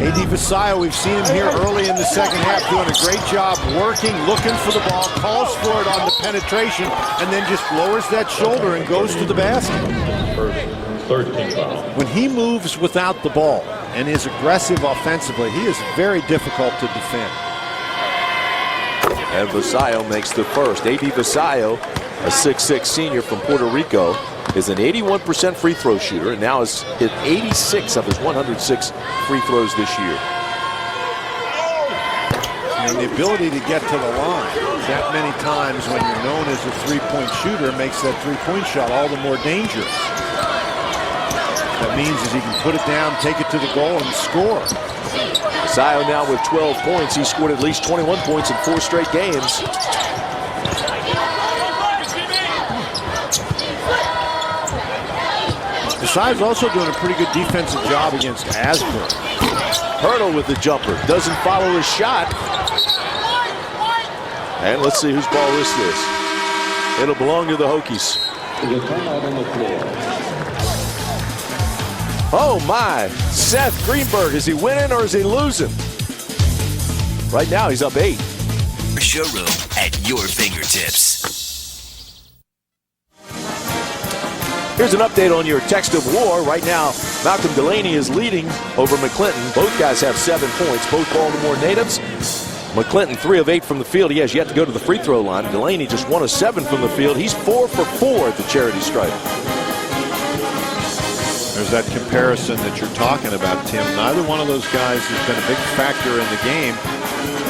A.D. Vasayo, we've seen him here early in the second half doing a great job working, looking for the ball, calls for it on the penetration, and then just lowers that shoulder and goes to the basket. Third team foul. When he moves without the ball and is aggressive offensively, he is very difficult to defend. And Vasayo makes the first. A.D. Vasayo, a 6'6" senior from Puerto Rico, is an 81% free throw shooter and now has hit 86 of his 106 free throws this year. And the ability to get to the line that many times when you're known as a three-point shooter makes that three-point shot all the more dangerous. That means is he can put it down, take it to the goal, and score. Vasayo now with 12 points. He scored at least 21 points in 4 straight games. Vasayo's also doing a pretty good defensive job against Asbury. Hurdle with the jumper. Doesn't follow his shot. And let's see whose ball this is. It'll belong to the Hokies. Oh my, Seth Greenberg, is he winning or is he losing? Right now he's up 8. Showroom at your fingertips. Here's an update on your text of war. Right now, Malcolm Delaney is leading over McClinton. Both guys have 7 points, both Baltimore natives. McClinton 3 of 8 from the field. He has yet to go to the free throw line. Delaney just 1 of 7 from the field. He's 4 for 4 at the charity stripe. There's that comparison that you're talking about, Tim. Neither one of those guys has been a big factor in the game.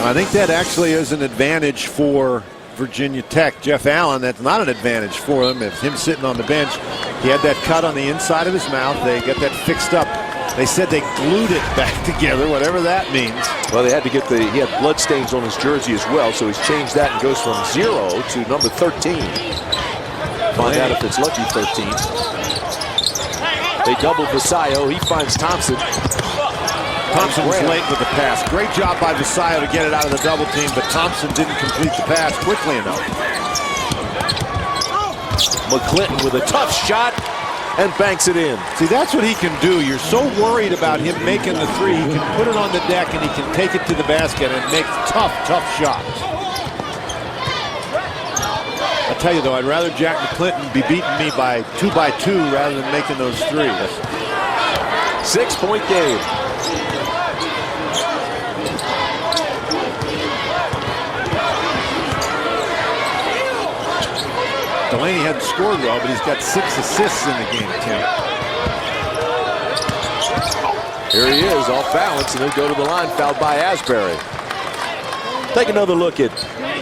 I think that actually is an advantage for Virginia Tech. Jeff Allen, that's not an advantage for him. If him sitting on the bench, he had that cut on the inside of his mouth. They got that fixed up. They said they glued it back together, whatever that means. Well, they had to get he had blood stains on his jersey as well, so he's changed that and goes from 0 to number 13. Find out if it's lucky 13. They double Vasayo. He finds Thompson. Thompson was late with the pass. Great job by Vasayo to get it out of the double team, but Thompson didn't complete the pass quickly enough. McClinton with a tough shot and banks it in. See, that's what he can do. You're so worried about him making the three. He can put it on the deck and he can take it to the basket and make tough shots. I'll tell you though, I'd rather Jack McClinton be beating me by 2 by 2 rather than making those threes. 6-point game. Delaney hadn't scored well, but he's got 6 assists in the game, Tim. Here he is, off balance, and he'll go to the line, fouled by Asbury. Take another look at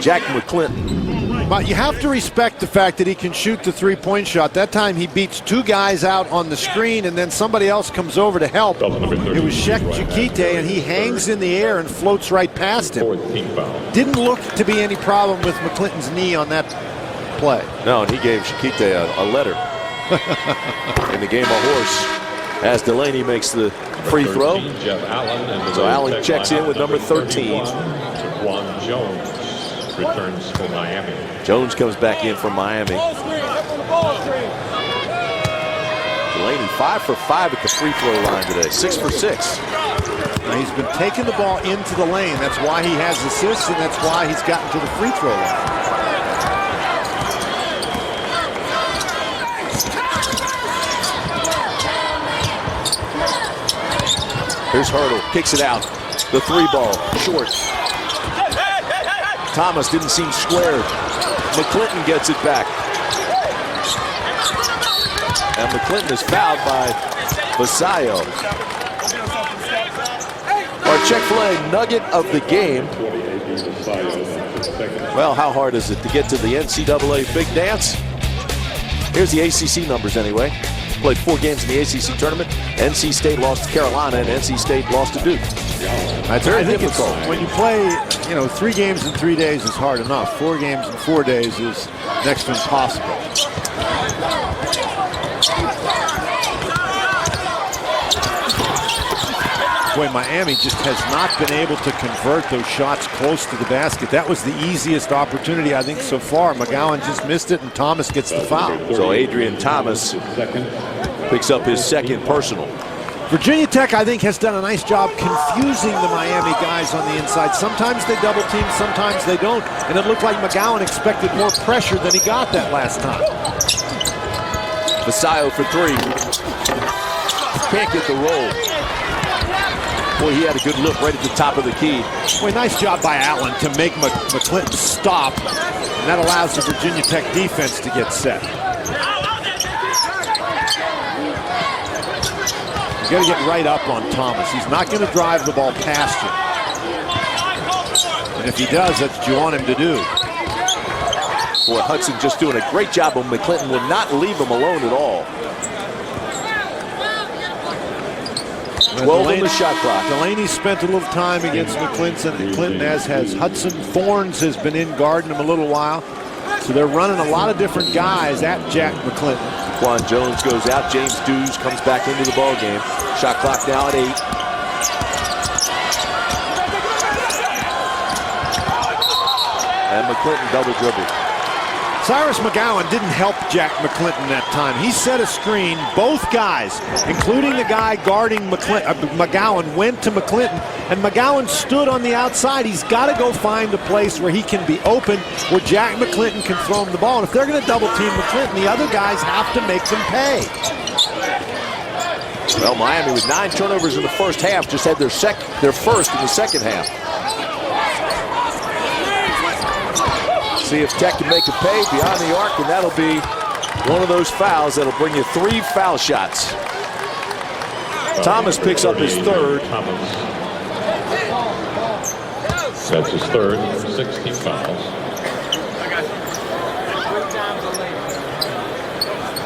Jack McClinton. But you have to respect the fact that he can shoot the three-point shot. That time he beats two guys out on the screen, and then somebody else comes over to help. It was Sheikh Chikite, and he hangs in the air and floats right past him. Didn't look to be any problem with McClinton's knee on that play. No, and he gave Chikite a letter. In the game, a horse, as Delaney makes the free throw. So Allen checks in with number 13. Jones returns for Miami. Jones comes back in from Miami. Delaney 5 for 5 at the free throw line today, 6 for 6. Now he's been taking the ball into the lane. That's why he has assists, and that's why he's gotten to the free throw line. Here's Hurdle, kicks it out. The three ball, short. Thomas didn't seem squared. McClinton gets it back. And McClinton is fouled by Vasallo. Our Chick-fil-A nugget of the game. Well, how hard is it to get to the NCAA big dance? Here's the ACC numbers anyway. Played 4 games in the ACC tournament. NC State lost to Carolina, and NC State lost to Duke. That's very difficult. When you play, 3 games in 3 days is hard enough. 4 games in 4 days is next to impossible. Boy, Miami just has not been able to convert those shots close to the basket. That was the easiest opportunity, I think, so far. McGowan just missed it, and Thomas gets the foul. So Adrian Thomas picks up his second personal. Virginia Tech, I think, has done a nice job confusing the Miami guys on the inside. Sometimes they double team, sometimes they don't. And it looked like McGowan expected more pressure than he got that last time. Vasallo for 3. Can't get the roll. Boy, he had a good look right at the top of the key. Boy, nice job by Allen to make McClinton stop. And that allows the Virginia Tech defense to get set. You got to get right up on Thomas. He's not going to drive the ball past you. And if he does, that's what you want him to do. Boy, Hudson just doing a great job of McClinton. Will not leave him alone at all. 12 on the shot clock. Delaney spent a little time against McClinton, as has Hudson. Thorns has been in guarding him a little while. So they're running a lot of different guys at Jack McClinton. Quan Jones goes out. James Dews comes back into the ball game. Shot clock now at 8. And McClinton double dribble. Cyrus McGowan didn't help Jack McClinton that time. He set a screen. Both guys, including the guy guarding McGowan, went to McClinton, and McGowan stood on the outside. He's got to go find a place where he can be open, where Jack McClinton can throw him the ball. And if they're going to double team McClinton, the other guys have to make them pay. Well, Miami with 9 turnovers in the first half just had their first in the second half. See if Tech can make a pay beyond the arc, and that'll be one of those fouls that'll bring you 3 foul shots. Thomas picks up his third. That's his third, 16 fouls.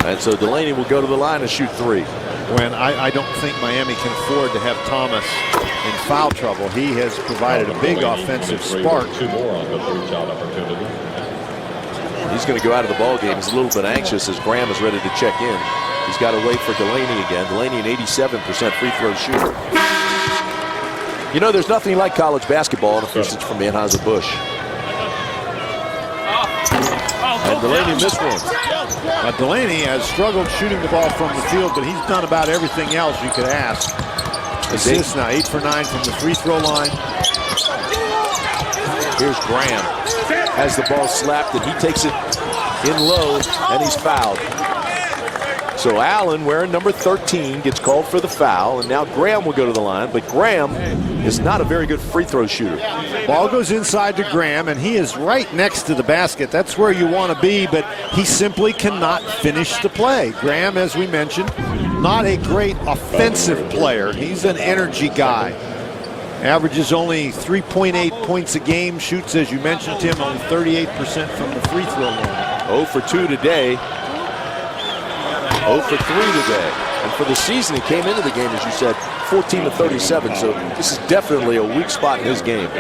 And so Delaney will go to the line and shoot 3. When I don't think Miami can afford to have Thomas in foul trouble. He has provided a big offensive spark. 2 more on the 3-shot opportunity. He's going to go out of the ball game. He's a little bit anxious as Graham is ready to check in. He's got to wait for Delaney again. Delaney, an 87% free throw shooter. You know, there's nothing like college basketball, and of course it's from Anheuser-Busch. And Delaney missed one. Now Delaney has struggled shooting the ball from the field, but he's done about everything else you could ask. Assists now, 8 for 9 from the free throw line. Here's Graham. Has the ball slapped, and he takes it in low, and he's fouled. So Allen, wearing number 13, gets called for the foul, and now Graham will go to the line, but Graham is not a very good free throw shooter. Ball goes inside to Graham, and he is right next to the basket. That's where you want to be, but he simply cannot finish the play. Graham, as we mentioned, not a great offensive player. He's an energy guy. Averages only 3.8 points a game. Shoots, as you mentioned, Tim, only 38% from the free throw line. 0 for 2 today. 0 for 3 today. And for the season, he came into the game, as you said, 14 to 37. So this is definitely a weak spot in his game.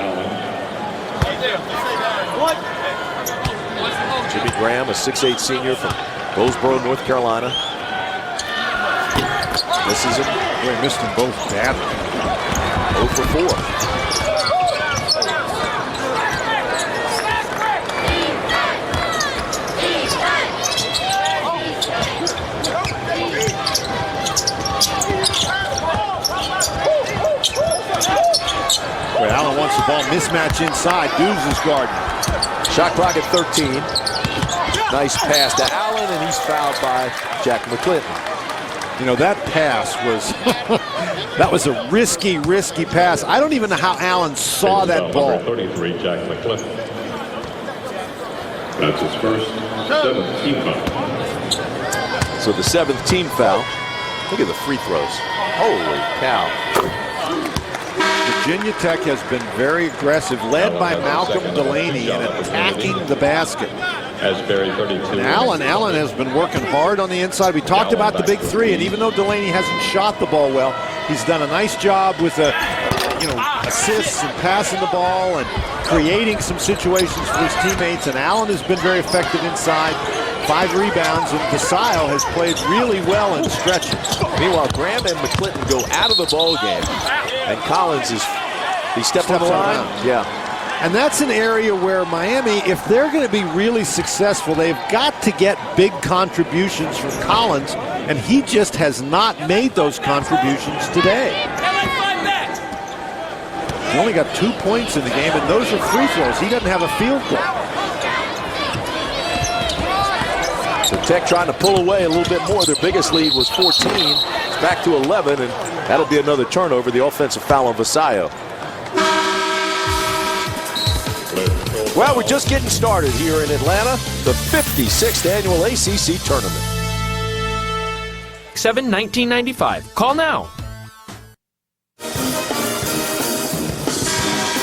Jimmy Graham, a 6'8 senior from Goldsboro, North Carolina. Misses him. Boy, missed them both badly. 0 for 4. Well, Allen wants the ball. Mismatch inside. Dubes is guarding. Shot clock at 13. Nice pass to Allen, and he's fouled by Jack McClinton. You know, that pass was that was a risky pass. I don't even know how Allen saw that ball. 33, Jack McClinton. That's his first 7th team foul. So the 7th team foul. Look at the free throws. Holy cow. Virginia Tech has been very aggressive, led by Malcolm Delaney in attacking the basket. Asbury 32. And Allen has been working hard on the inside. We talked about the big three, and even though Delaney hasn't shot the ball well, he's done a nice job with assists and passing the ball and creating some situations for his teammates. And Allen has been very effective inside. 5 rebounds, and Vasile has played really well in stretches. Meanwhile, Graham and McClinton go out of the ball game, and Collins he stepped on the line. Yeah. And that's an area where Miami, if they're going to be really successful, they've got to get big contributions from Collins, and he just has not made those contributions today. He only got 2 points in the game, and those are free throws. He doesn't have a field goal. So Tech trying to pull away a little bit more. Their biggest lead was 14. It's back to 11, and that'll be another turnover. The offensive foul on Vasile. Well, we're just getting started here in Atlanta, the 56th annual ACC tournament. 7-1995. Call now.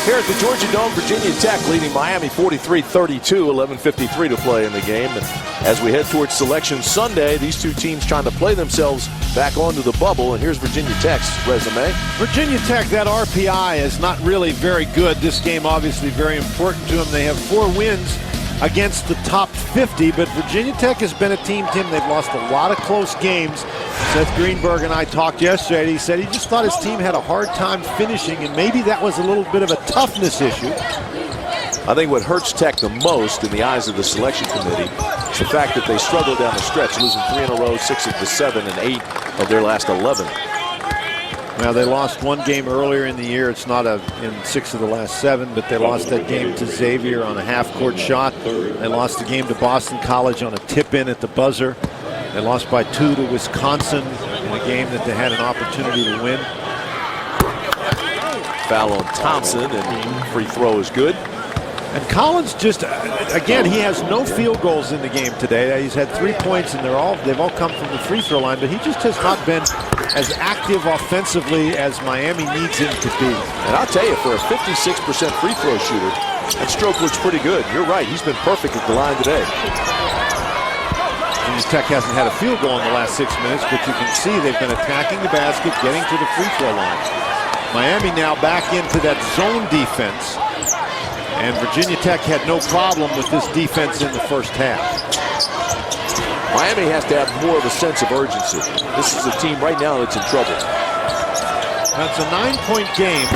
Here at the Georgia Dome, Virginia Tech leading Miami 43-32, 11:53 to play in the game. And as we head towards Selection Sunday, these two teams trying to play themselves back onto the bubble. And here's Virginia Tech's resume. Virginia Tech, that RPI is not really very good. This game obviously very important to them. They have 4 wins against the top 50, but Virginia Tech has been a team, Tim, they've lost a lot of close games. Seth Greenberg and I talked yesterday, and he said he just thought his team had a hard time finishing, and maybe that was a little bit of a toughness issue. I think what hurts Tech the most in the eyes of the selection committee is the fact that they struggled down the stretch, losing 3 in a row, 6 of the 7, and 8 of their last 11. Now, they lost 1 game earlier in the year. It's not in 6 of the last 7, but they lost that game to Xavier on a half-court shot. They lost the game to Boston College on a tip-in at the buzzer. They lost by 2 to Wisconsin in a game that they had an opportunity to win. Foul on Thompson, and free throw is good. And Collins just, again, he has no field goals in the game today. He's had 3 points, and they've all come from the free throw line, but he just has not been as active offensively as Miami needs him to be. And I'll tell you, for a 56% free throw shooter, that stroke looks pretty good. You're right, he's been perfect at the line today. Virginia Tech hasn't had a field goal in the last 6 minutes, but you can see they've been attacking the basket, getting to the free throw line. Miami now back into that zone defense. And Virginia Tech had no problem with this defense in the first half. Miami has to have more of a sense of urgency. This is a team right now that's in trouble. That's a 9-point game.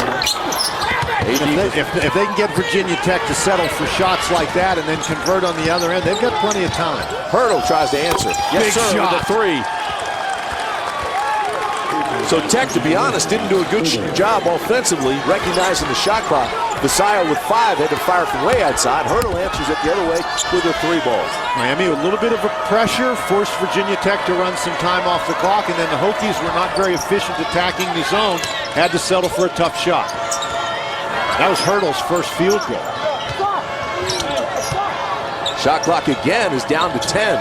If they can get Virginia Tech to settle for shots like that and then convert on the other end, they've got plenty of time. Hurdle tries to answer. Yes, Big sir, shot. with the 3. So Tech, to be honest, didn't do a good job offensively recognizing the shot clock. Vasile with 5 had to fire from way outside. Hurdle answers it the other way with a 3 ball. Miami with a little bit of a pressure, forced Virginia Tech to run some time off the clock, and then the Hokies were not very efficient attacking the zone, had to settle for a tough shot. That was Hurdle's first field goal. Shot clock again is down to 10.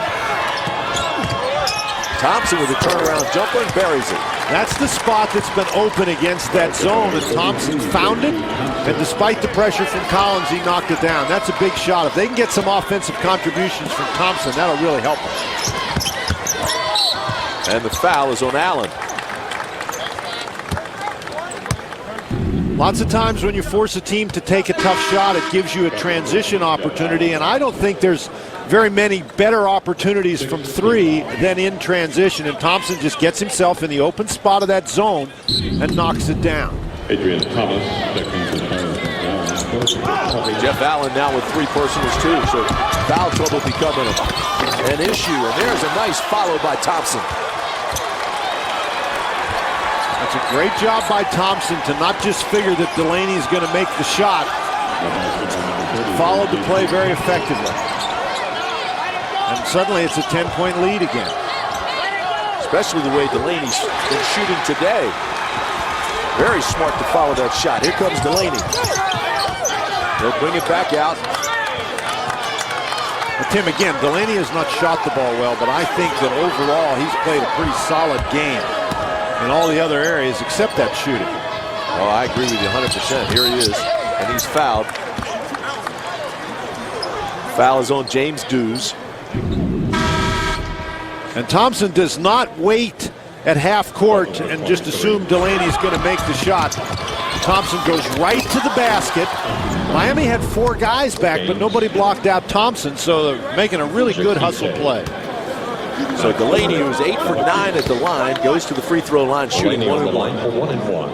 Thompson with a turnaround jumper and buries it. That's the spot that's been open against that zone, and Thompson found it, and despite the pressure from Collins, he knocked it down. That's a big shot. If they can get some offensive contributions from Thompson, that'll really help them. And the foul is on Allen. Lots of times when you force a team to take a tough shot, it gives you a transition opportunity, and I don't think there's very many better opportunities from three than in transition, and Thompson just gets himself in the open spot of that zone and knocks it down. Adrian Thomas, Jeff Allen now with 3 personals too, so foul trouble becoming an issue, and there's a nice follow by Thompson. That's a great job by Thompson to not just figure that Delaney's going to make the shot. Followed the play very effectively. And suddenly it's a 10-point lead again. Especially the way Delaney's been shooting today. Very smart to follow that shot. Here comes Delaney. They'll bring it back out. But Tim, again, Delaney has not shot the ball well, but I think that overall he's played a pretty solid game in all the other areas except that shooting. Oh, I agree with you 100%. Here he is, and he's fouled. Foul is on James Dews. And Thompson does not wait at half court and just assume Delaney's going to make the shot. Thompson goes right to the basket. Miami had 4 guys back, but nobody blocked out Thompson, so they're making a really good hustle play. So Delaney, who's 8 for 9 at the line, goes to the free throw line shooting 1 and 1. For 1 and 1.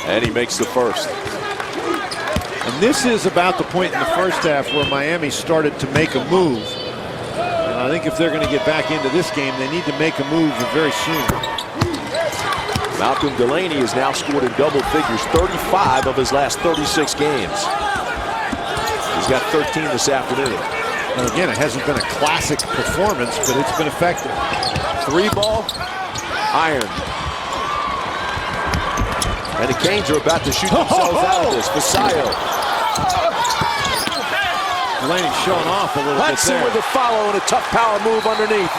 And he makes the first. And this is about the point in the first half where Miami started to make a move. And I think if they're going to get back into this game, they need to make a move very soon. Malcolm Delaney has now scored in double figures 35 of his last 36 games. He's got 13 this afternoon. And again, it hasn't been a classic performance, but it's been effective. 3-ball, iron. And the Canes are about to shoot themselves out of this. Vasallo. Delaney showing off a little bit Hudson there. with a follow and a tough power move underneath.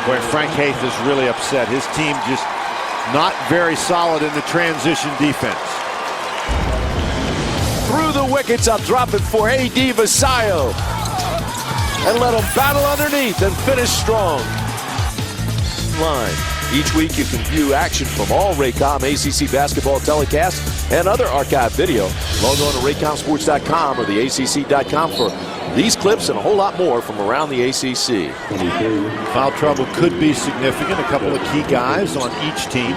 Boy, Frank Haith is really upset. His team just not very solid in the transition defense. Through the wickets, I'll drop it for A.D. Vasallo. And let him battle underneath and finish strong. Line. Each week you can view action from all Raycom ACC basketball telecasts and other archive video. Log on to raycomsports.com or theacc.com for these clips and a whole lot more from around the ACC. Foul trouble could be significant. A couple of key guys on each team.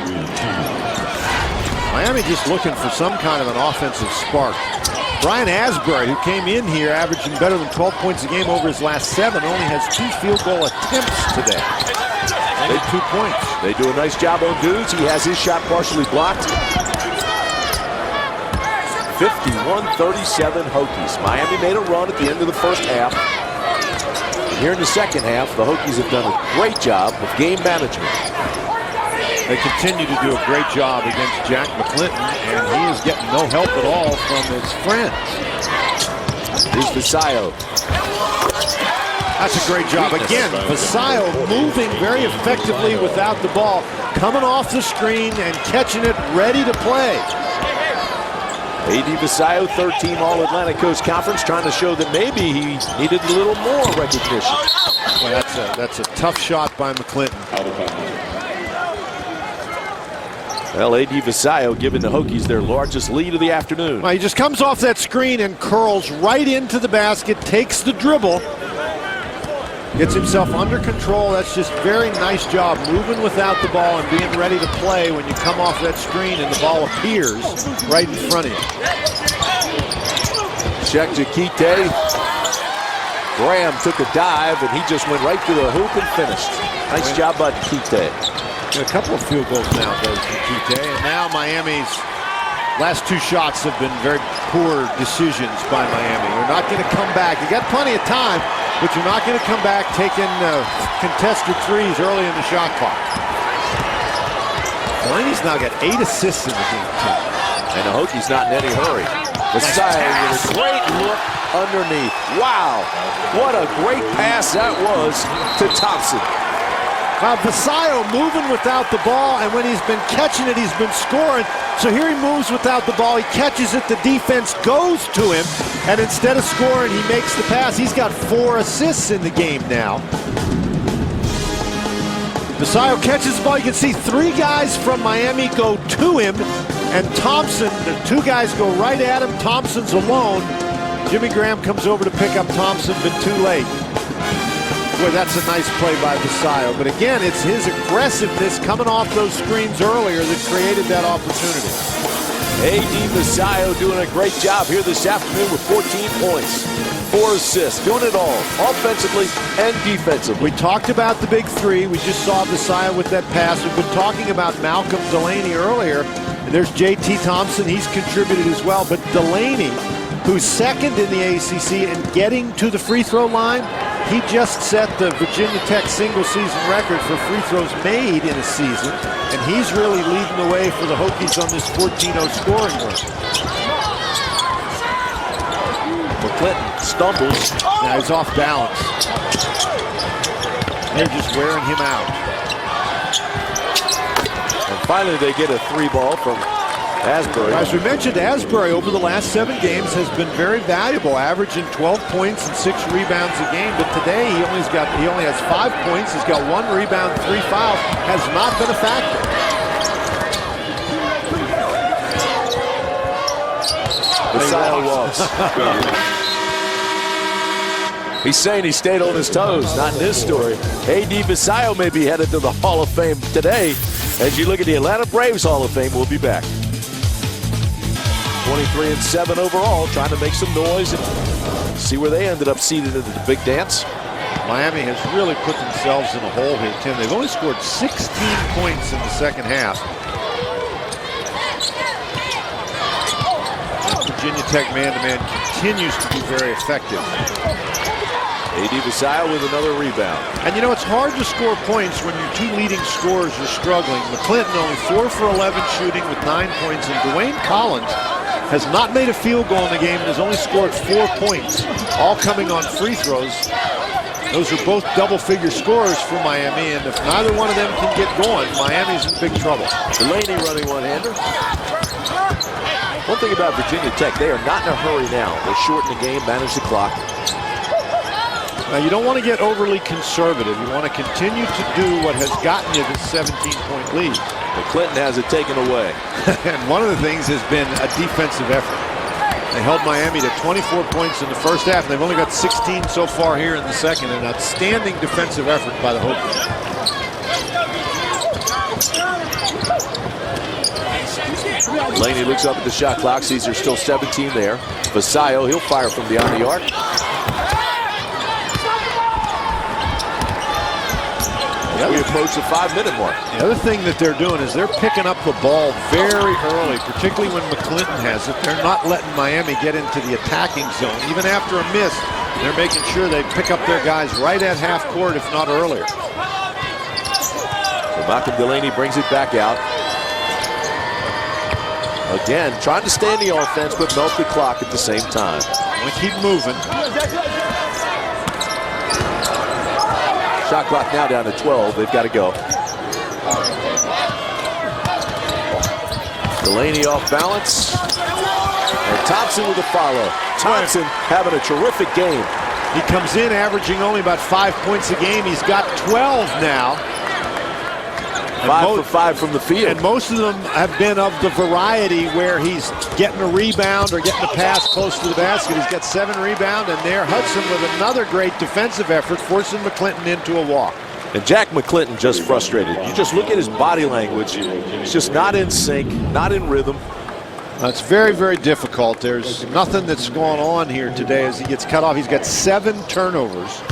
Miami just looking for some kind of an offensive spark. Brian Asbury, who came in here averaging better than 12 points a game over his last 7, only has 2 field goal attempts today. Only 2 points. They do a nice job on Dews. He has his shot partially blocked. 51-37 Hokies. Miami made a run at the end of the first half. And here in the second half, the Hokies have done a great job of game management. They continue to do a great job against Jack McClinton, and he is getting no help at all from his friends. Here's Vasallo. That's a great job. Again, Vasallo moving very effectively without the ball, coming off the screen and catching it ready to play. A.D. Vasallo, 3rd-team All-Atlantic Coast Conference, trying to show that maybe he needed a little more recognition. Well, that's a tough shot by McClinton. Well, A.D. Vasallo giving the Hokies their largest lead of the afternoon. Well, he just comes off that screen and curls right into the basket, takes the dribble, gets himself under control. That's just very nice job moving without the ball and being ready to play when you come off that screen and the ball appears right in front of you. Check to Kite. Graham took a dive and he just went right to the hoop and finished. Nice job by Kite. A couple of field goals now goes to Kite, and now Miami's last 2 shots have been very poor decisions by Miami. They're not going to come back. You got plenty of time, but you're not going to come back taking contested threes early in the shot clock. Delaney's now got 8 assists in the game, too. And the Hokies not in any hurry. Vasallo with a great look underneath. Wow, what a great pass that was to Thompson. Vasayo moving without the ball, and when he's been catching it, he's been scoring. So here he moves without the ball. He catches it. The defense goes to him, and instead of scoring, he makes the pass. He's got 4 assists in the game now. Vasayo catches the ball. You can see 3 guys from Miami go to him, and Thompson, the 2 guys go right at him. Thompson's alone. Jimmy Graham comes over to pick up Thompson, but too late. Boy, that's a nice play by Vasayo. But again, it's his aggressiveness coming off those screens earlier that created that opportunity. A.D. Vasayo doing a great job here this afternoon with 14 points, 4 assists, doing it all, offensively and defensively. We talked about the big 3. We just saw Vasayo with that pass. We've been talking about Malcolm Delaney earlier. And there's J.T. Thompson. He's contributed as well. But Delaney, who's second in the ACC and getting to the free throw line, he just set the Virginia Tech single-season record for free throws made in a season, and he's really leading the way for the Hokies on this 14-0 scoring run. McClinton stumbles. Now he's off balance. They're just wearing him out. And finally they get a 3 ball from Asbury. As we mentioned, Asbury over the last 7 games has been very valuable, averaging 12 points and 6 rebounds a game. But today he only has 5 points. He's got 1 rebound, 3 fouls. Has not been a factor. Vasayo walks. He's saying he stayed on his toes. Not in this story. A.D. Vasayo may be headed to the Hall of Fame today. As you look at the Atlanta Braves Hall of Fame, we'll be back. 23-7 overall, trying to make some noise and see where they ended up seated into the big dance. Miami has really put themselves in a hole here, Tim. They've only scored 16 points in the second half. Virginia Tech man-to-man continues to be very effective. A.D. Vasayo with another rebound. And you know, it's hard to score points when your 2 leading scorers are struggling. McClinton only 4 for 11 shooting with 9 points, and Dwayne Collins has not made a field goal in the game and has only scored 4 points, all coming on free throws. Those are both double-figure scorers for Miami, and if neither one of them can get going, Miami's in big trouble. Delaney running one-hander. One thing about Virginia Tech, they are not in a hurry now. They shorten the game, manage the clock. Now, you don't want to get overly conservative. You want to continue to do what has gotten you this 17-point lead. McClinton has it taken away. And one of the things has been a defensive effort. They held Miami to 24 points in the first half. They've only got 16 so far here in the second. An outstanding defensive effort by the Hokies. Laney looks up at the shot clock, sees there's still 17 there. Vasayo, he'll fire from beyond the arc. We approach the 5-minute mark. The other thing that they're doing is they're picking up the ball very early, particularly when McClinton has it. They're not letting Miami get into the attacking zone. Even after a miss, they're making sure they pick up their guys right at half court, if not earlier. So Malcolm Delaney brings it back out. Again, trying to stay in the offense, but melt the clock at the same time. We keep moving. Shot clock now down to 12. They've got to go. Delaney off balance. And Thompson with a follow. Thompson having a terrific game. He comes in averaging only about 5 points a game. He's got 12 now. 5 for 5 from the field. And most of them have been of the variety where he's getting a rebound or getting a pass close to the basket. He's got 7 rebounds, and there Hudson with another great defensive effort, forcing McClinton into a walk. And Jack McClinton just frustrated. You just look at his body language. He's just not in sync, not in rhythm. It's very, very difficult. There's nothing that's going on here today as he gets cut off. He's got 7 turnovers.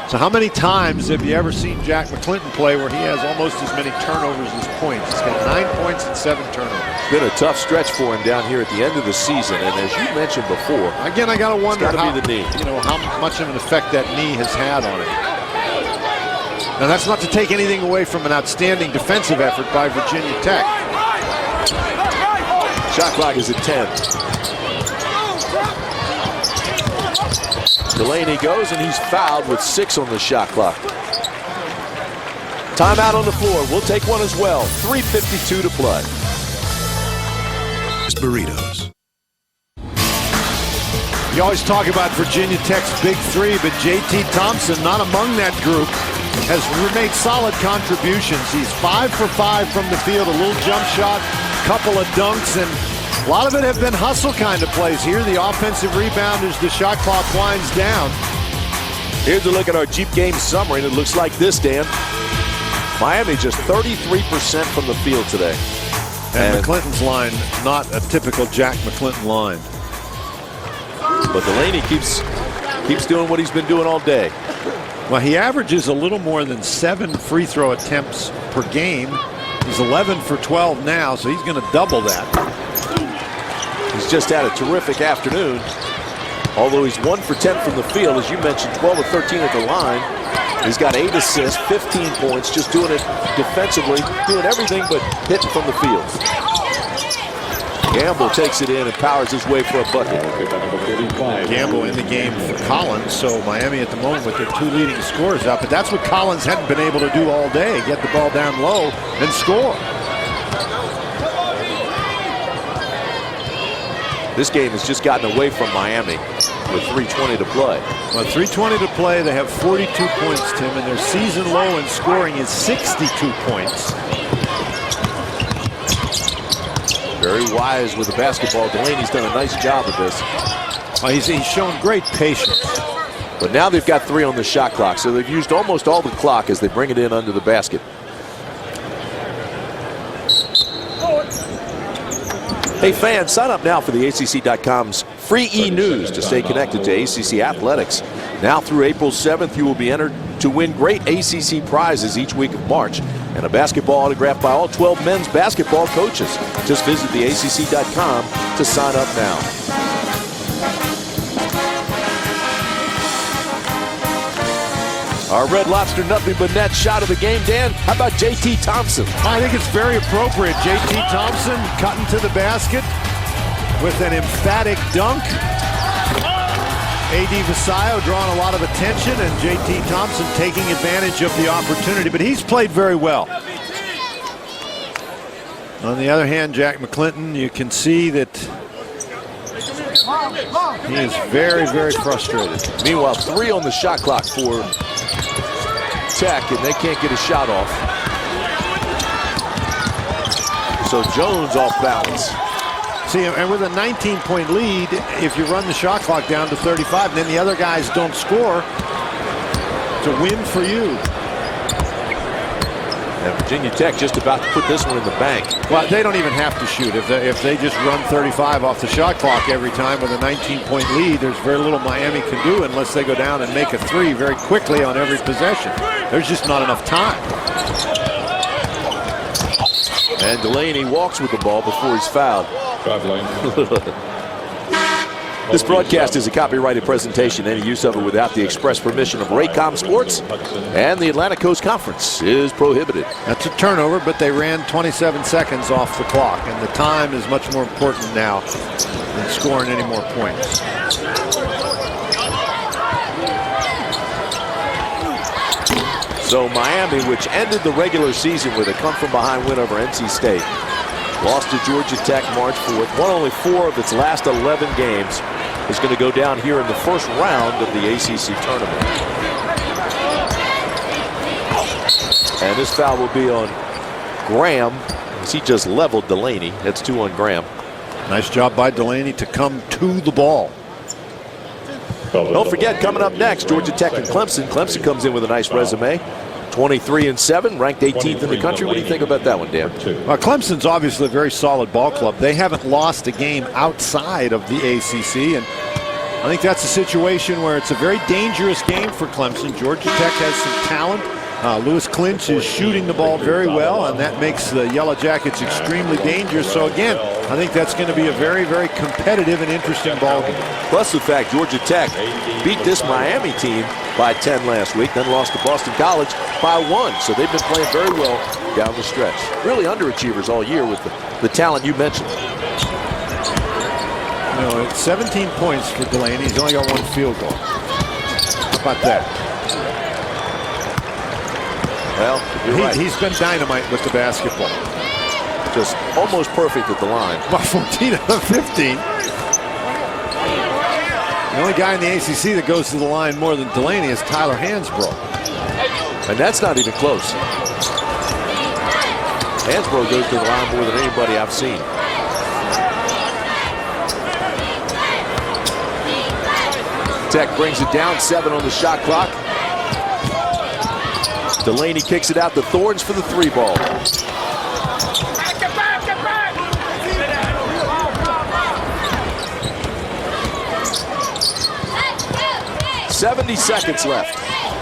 So how many times have you ever seen Jack McClinton play where he has almost as many turnovers as points? He's got 9 points and 7 turnovers. Been a tough stretch for him down here at the end of the season, and as you mentioned before, again, I got to wonder how, be the knee. You know, how much of an effect that knee has had on it. Now, that's not to take anything away from an outstanding defensive effort by Virginia Tech. Shot clock is at 10. Delaney goes, and he's fouled with 6 on the shot clock. Timeout on the floor. We'll take one as well. 3:52 to play. Burritos. You always talk about Virginia Tech's big three, but J.T. Thompson, not among that group, has made solid contributions. He's 5 for 5 from the field, a little jump shot, couple of dunks, and a lot of it have been hustle kind of plays. Here, the offensive rebound as the shot clock winds down. Here's a look at our Jeep game summary, and it looks like this, Dan. Miami just 33% from the field today. And McClinton's line, not a typical Jack McClinton line. But Delaney keeps doing what he's been doing all day. Well, he averages a little more than 7 free throw attempts per game. He's 11 for 12 now, so he's going to double that. He's just had a terrific afternoon. Although he's 1 for 10 from the field, as you mentioned, 12 or 13 at the line. He's got 8 assists, 15 points, just doing it defensively, doing everything but hitting from the field. Gamble takes it in and powers his way for a bucket. Gamble in the game for Collins, so Miami at the moment with their 2 leading scorers out, but that's what Collins hadn't been able to do all day, get the ball down low and score. This game has just gotten away from Miami with 3:20 to play. Well, 3:20 to play, they have 42 points, Tim, and their season low in scoring is 62 points. Very wise with the basketball. Delaney's done a nice job of this. Well, he's shown great patience. But now they've got 3 on the shot clock, so they've used almost all the clock as they bring it in under the basket. Hey fans, sign up now for the ACC.com's free e-news to stay connected to ACC athletics. Now through April 7th, you will be entered to win great ACC prizes each week of March and a basketball autographed by all 12 men's basketball coaches. Just visit the ACC.com to sign up now. Our Red Lobster nothing but net shot of the game, Dan. How about J.T. Thompson? I think it's very appropriate. J.T. Thompson cutting to the basket with an emphatic dunk. A.D. Vasayo drawing a lot of attention, and J.T. Thompson taking advantage of the opportunity, but he's played very well. On the other hand, Jack McClinton, you can see that he is very, very frustrated. Meanwhile, 3 on the shot clock for Tech, and they can't get a shot off. So Jones off balance. See, and with a 19-point lead, if you run the shot clock down to 35, and then the other guys don't score, it's a win for you. And Virginia Tech just about to put this one in the bank. Well, they don't even have to shoot. If they just run 35 off the shot clock every time with a 19-point lead, there's very little Miami can do unless they go down and make a 3 very quickly on every possession. There's just not enough time. And Delaney walks with the ball before he's fouled. This broadcast is a copyrighted presentation. Any use of it without the express permission of Raycom Sports and the Atlantic Coast Conference is prohibited. That's a turnover, but they ran 27 seconds off the clock, and the time is much more important now than scoring any more points. So Miami, which ended the regular season with a come-from-behind win over NC State, lost to Georgia Tech March 4th, won only 4 of its last 11 games, is going to go down here in the first round of the ACC tournament. And this foul will be on Graham, as he just leveled Delaney. That's 2 on Graham. Nice job by Delaney to come to the ball. Don't forget, coming up next, Georgia Tech and Clemson. Clemson comes in with a nice resume. 23-7, ranked 18th in the country. What do you think about that one, Dan? Well, Clemson's obviously a very solid ball club. They haven't lost a game outside of the ACC, and I think that's a situation where it's a very dangerous game for Clemson. Georgia Tech has some talent. Lewis Clinch is shooting the ball very well, and that makes the Yellow Jackets extremely dangerous. So again, I think that's going to be a very, very competitive and interesting ball game. Plus the fact Georgia Tech beat this Miami team by 10 last week, then lost to Boston College by 1. So they've been playing very well down the stretch. Really underachievers all year with the talent you mentioned. You know, it's 17 points for Delaney. He's only got 1 field goal. about that? Well, you're right. He's been dynamite with the basketball. Just almost perfect at the line. Well, 14 out of 15. The only guy in the ACC that goes to the line more than Delaney is Tyler Hansbrough. And that's not even close. Hansbrough goes to the line more than anybody I've seen. Tech brings it down, 7 on the shot clock. Delaney kicks it out to Thorns for the 3 ball. 70 seconds left.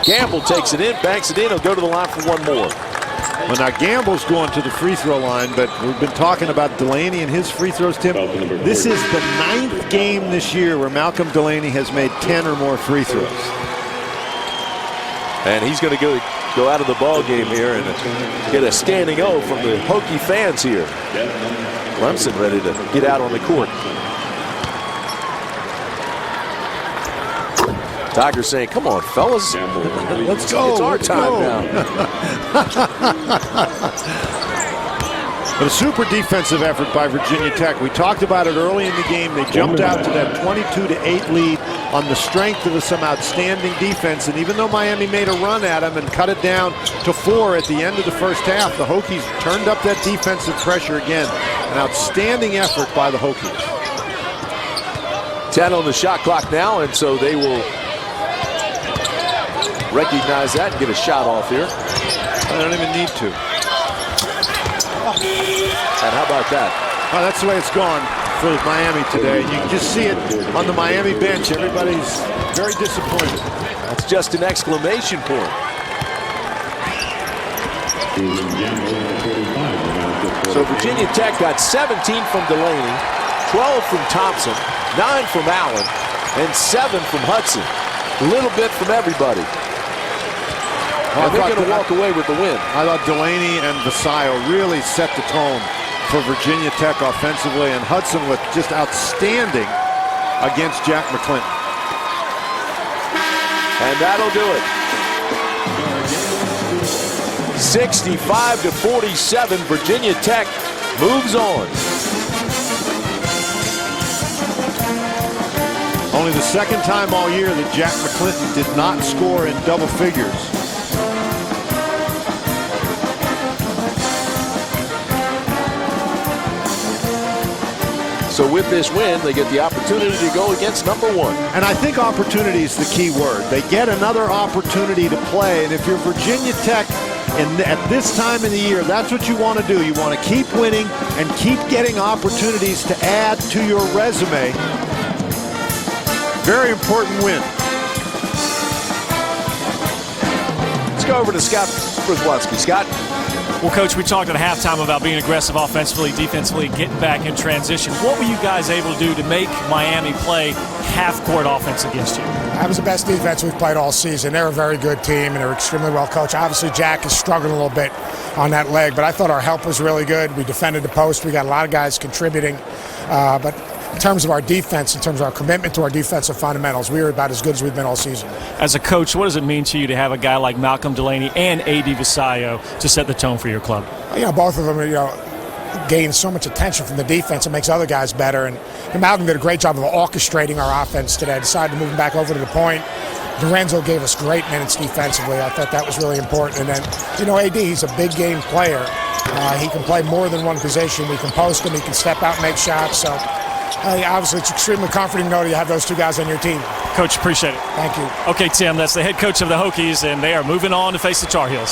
Gamble takes it in, banks it in. He'll go to the line for 1 more. Well, now Gamble's going to the free throw line, but we've been talking about Delaney and his free throws, Tim. This is the 9th game this year where Malcolm Delaney has made 10 or more free throws. And he's going to go out of the ball game here and get a standing O from the Hokie fans here. Clemson ready to get out on the court. Tiger saying, come on, fellas. Let's go. It's our time now. But a super defensive effort by Virginia Tech. We talked about it early in the game. They jumped out to that 22-8 lead on the strength of some outstanding defense. And even though Miami made a run at them and cut it down to 4 at the end of the first half, the Hokies turned up that defensive pressure again. An outstanding effort by the Hokies. 10 on the shot clock now, and so they will recognize that and get a shot off here. I don't even need to. And how about that? Well, that's the way it's gone for Miami today. You can just see it on the Miami bench. Everybody's very disappointed. That's just an exclamation point. So Virginia Tech got 17 from Delaney, 12 from Thompson, 9 from Allen, and 7 from Hudson. A little bit from everybody. And they're going to walk away with the win. I thought Delaney and Vasayo really set the tone for Virginia Tech offensively, and Hudson looked just outstanding against Jack McClinton. And that'll do it. 65-47, Virginia Tech moves on. Only the second time all year that Jack McClinton did not score in double figures. So with this win, they get the opportunity to go against number 1. And I think opportunity is the key word. They get another opportunity to play, and if you're Virginia Tech, and at this time of the year, that's what you want to do. You want to keep winning and keep getting opportunities to add to your resume. Very important win. Let's go over to Scott Brzezowski. Scott? Well, Coach, we talked at halftime about being aggressive offensively, defensively, getting back in transition. What were you guys able to do to make Miami play half-court offense against you? That was the best defense we've played all season. They're a very good team, and they're extremely well coached. Obviously, Jack is struggling a little bit on that leg, but I thought our help was really good. We defended the post. We got a lot of guys contributing. But in terms of our defense, in terms of our commitment to our defensive fundamentals, we were about as good as we've been all season. As a coach, what does it mean to you to have a guy like Malcolm Delaney and A.D. Vasayo to set the tone for your club? You know, both of them, gain so much attention from the defense. It makes other guys better. And Malcolm did a great job of orchestrating our offense today. I decided to move him back over to the point. Lorenzo gave us great minutes defensively. I thought that was really important. And then, A.D., he's a big game player. He can play more than one position. We can post him. He can step out and make shots. So, obviously, it's extremely comforting to know you have those two guys on your team. Coach, appreciate it. Thank you. Okay, Tim, that's the head coach of the Hokies, and they are moving on to face the Tar Heels.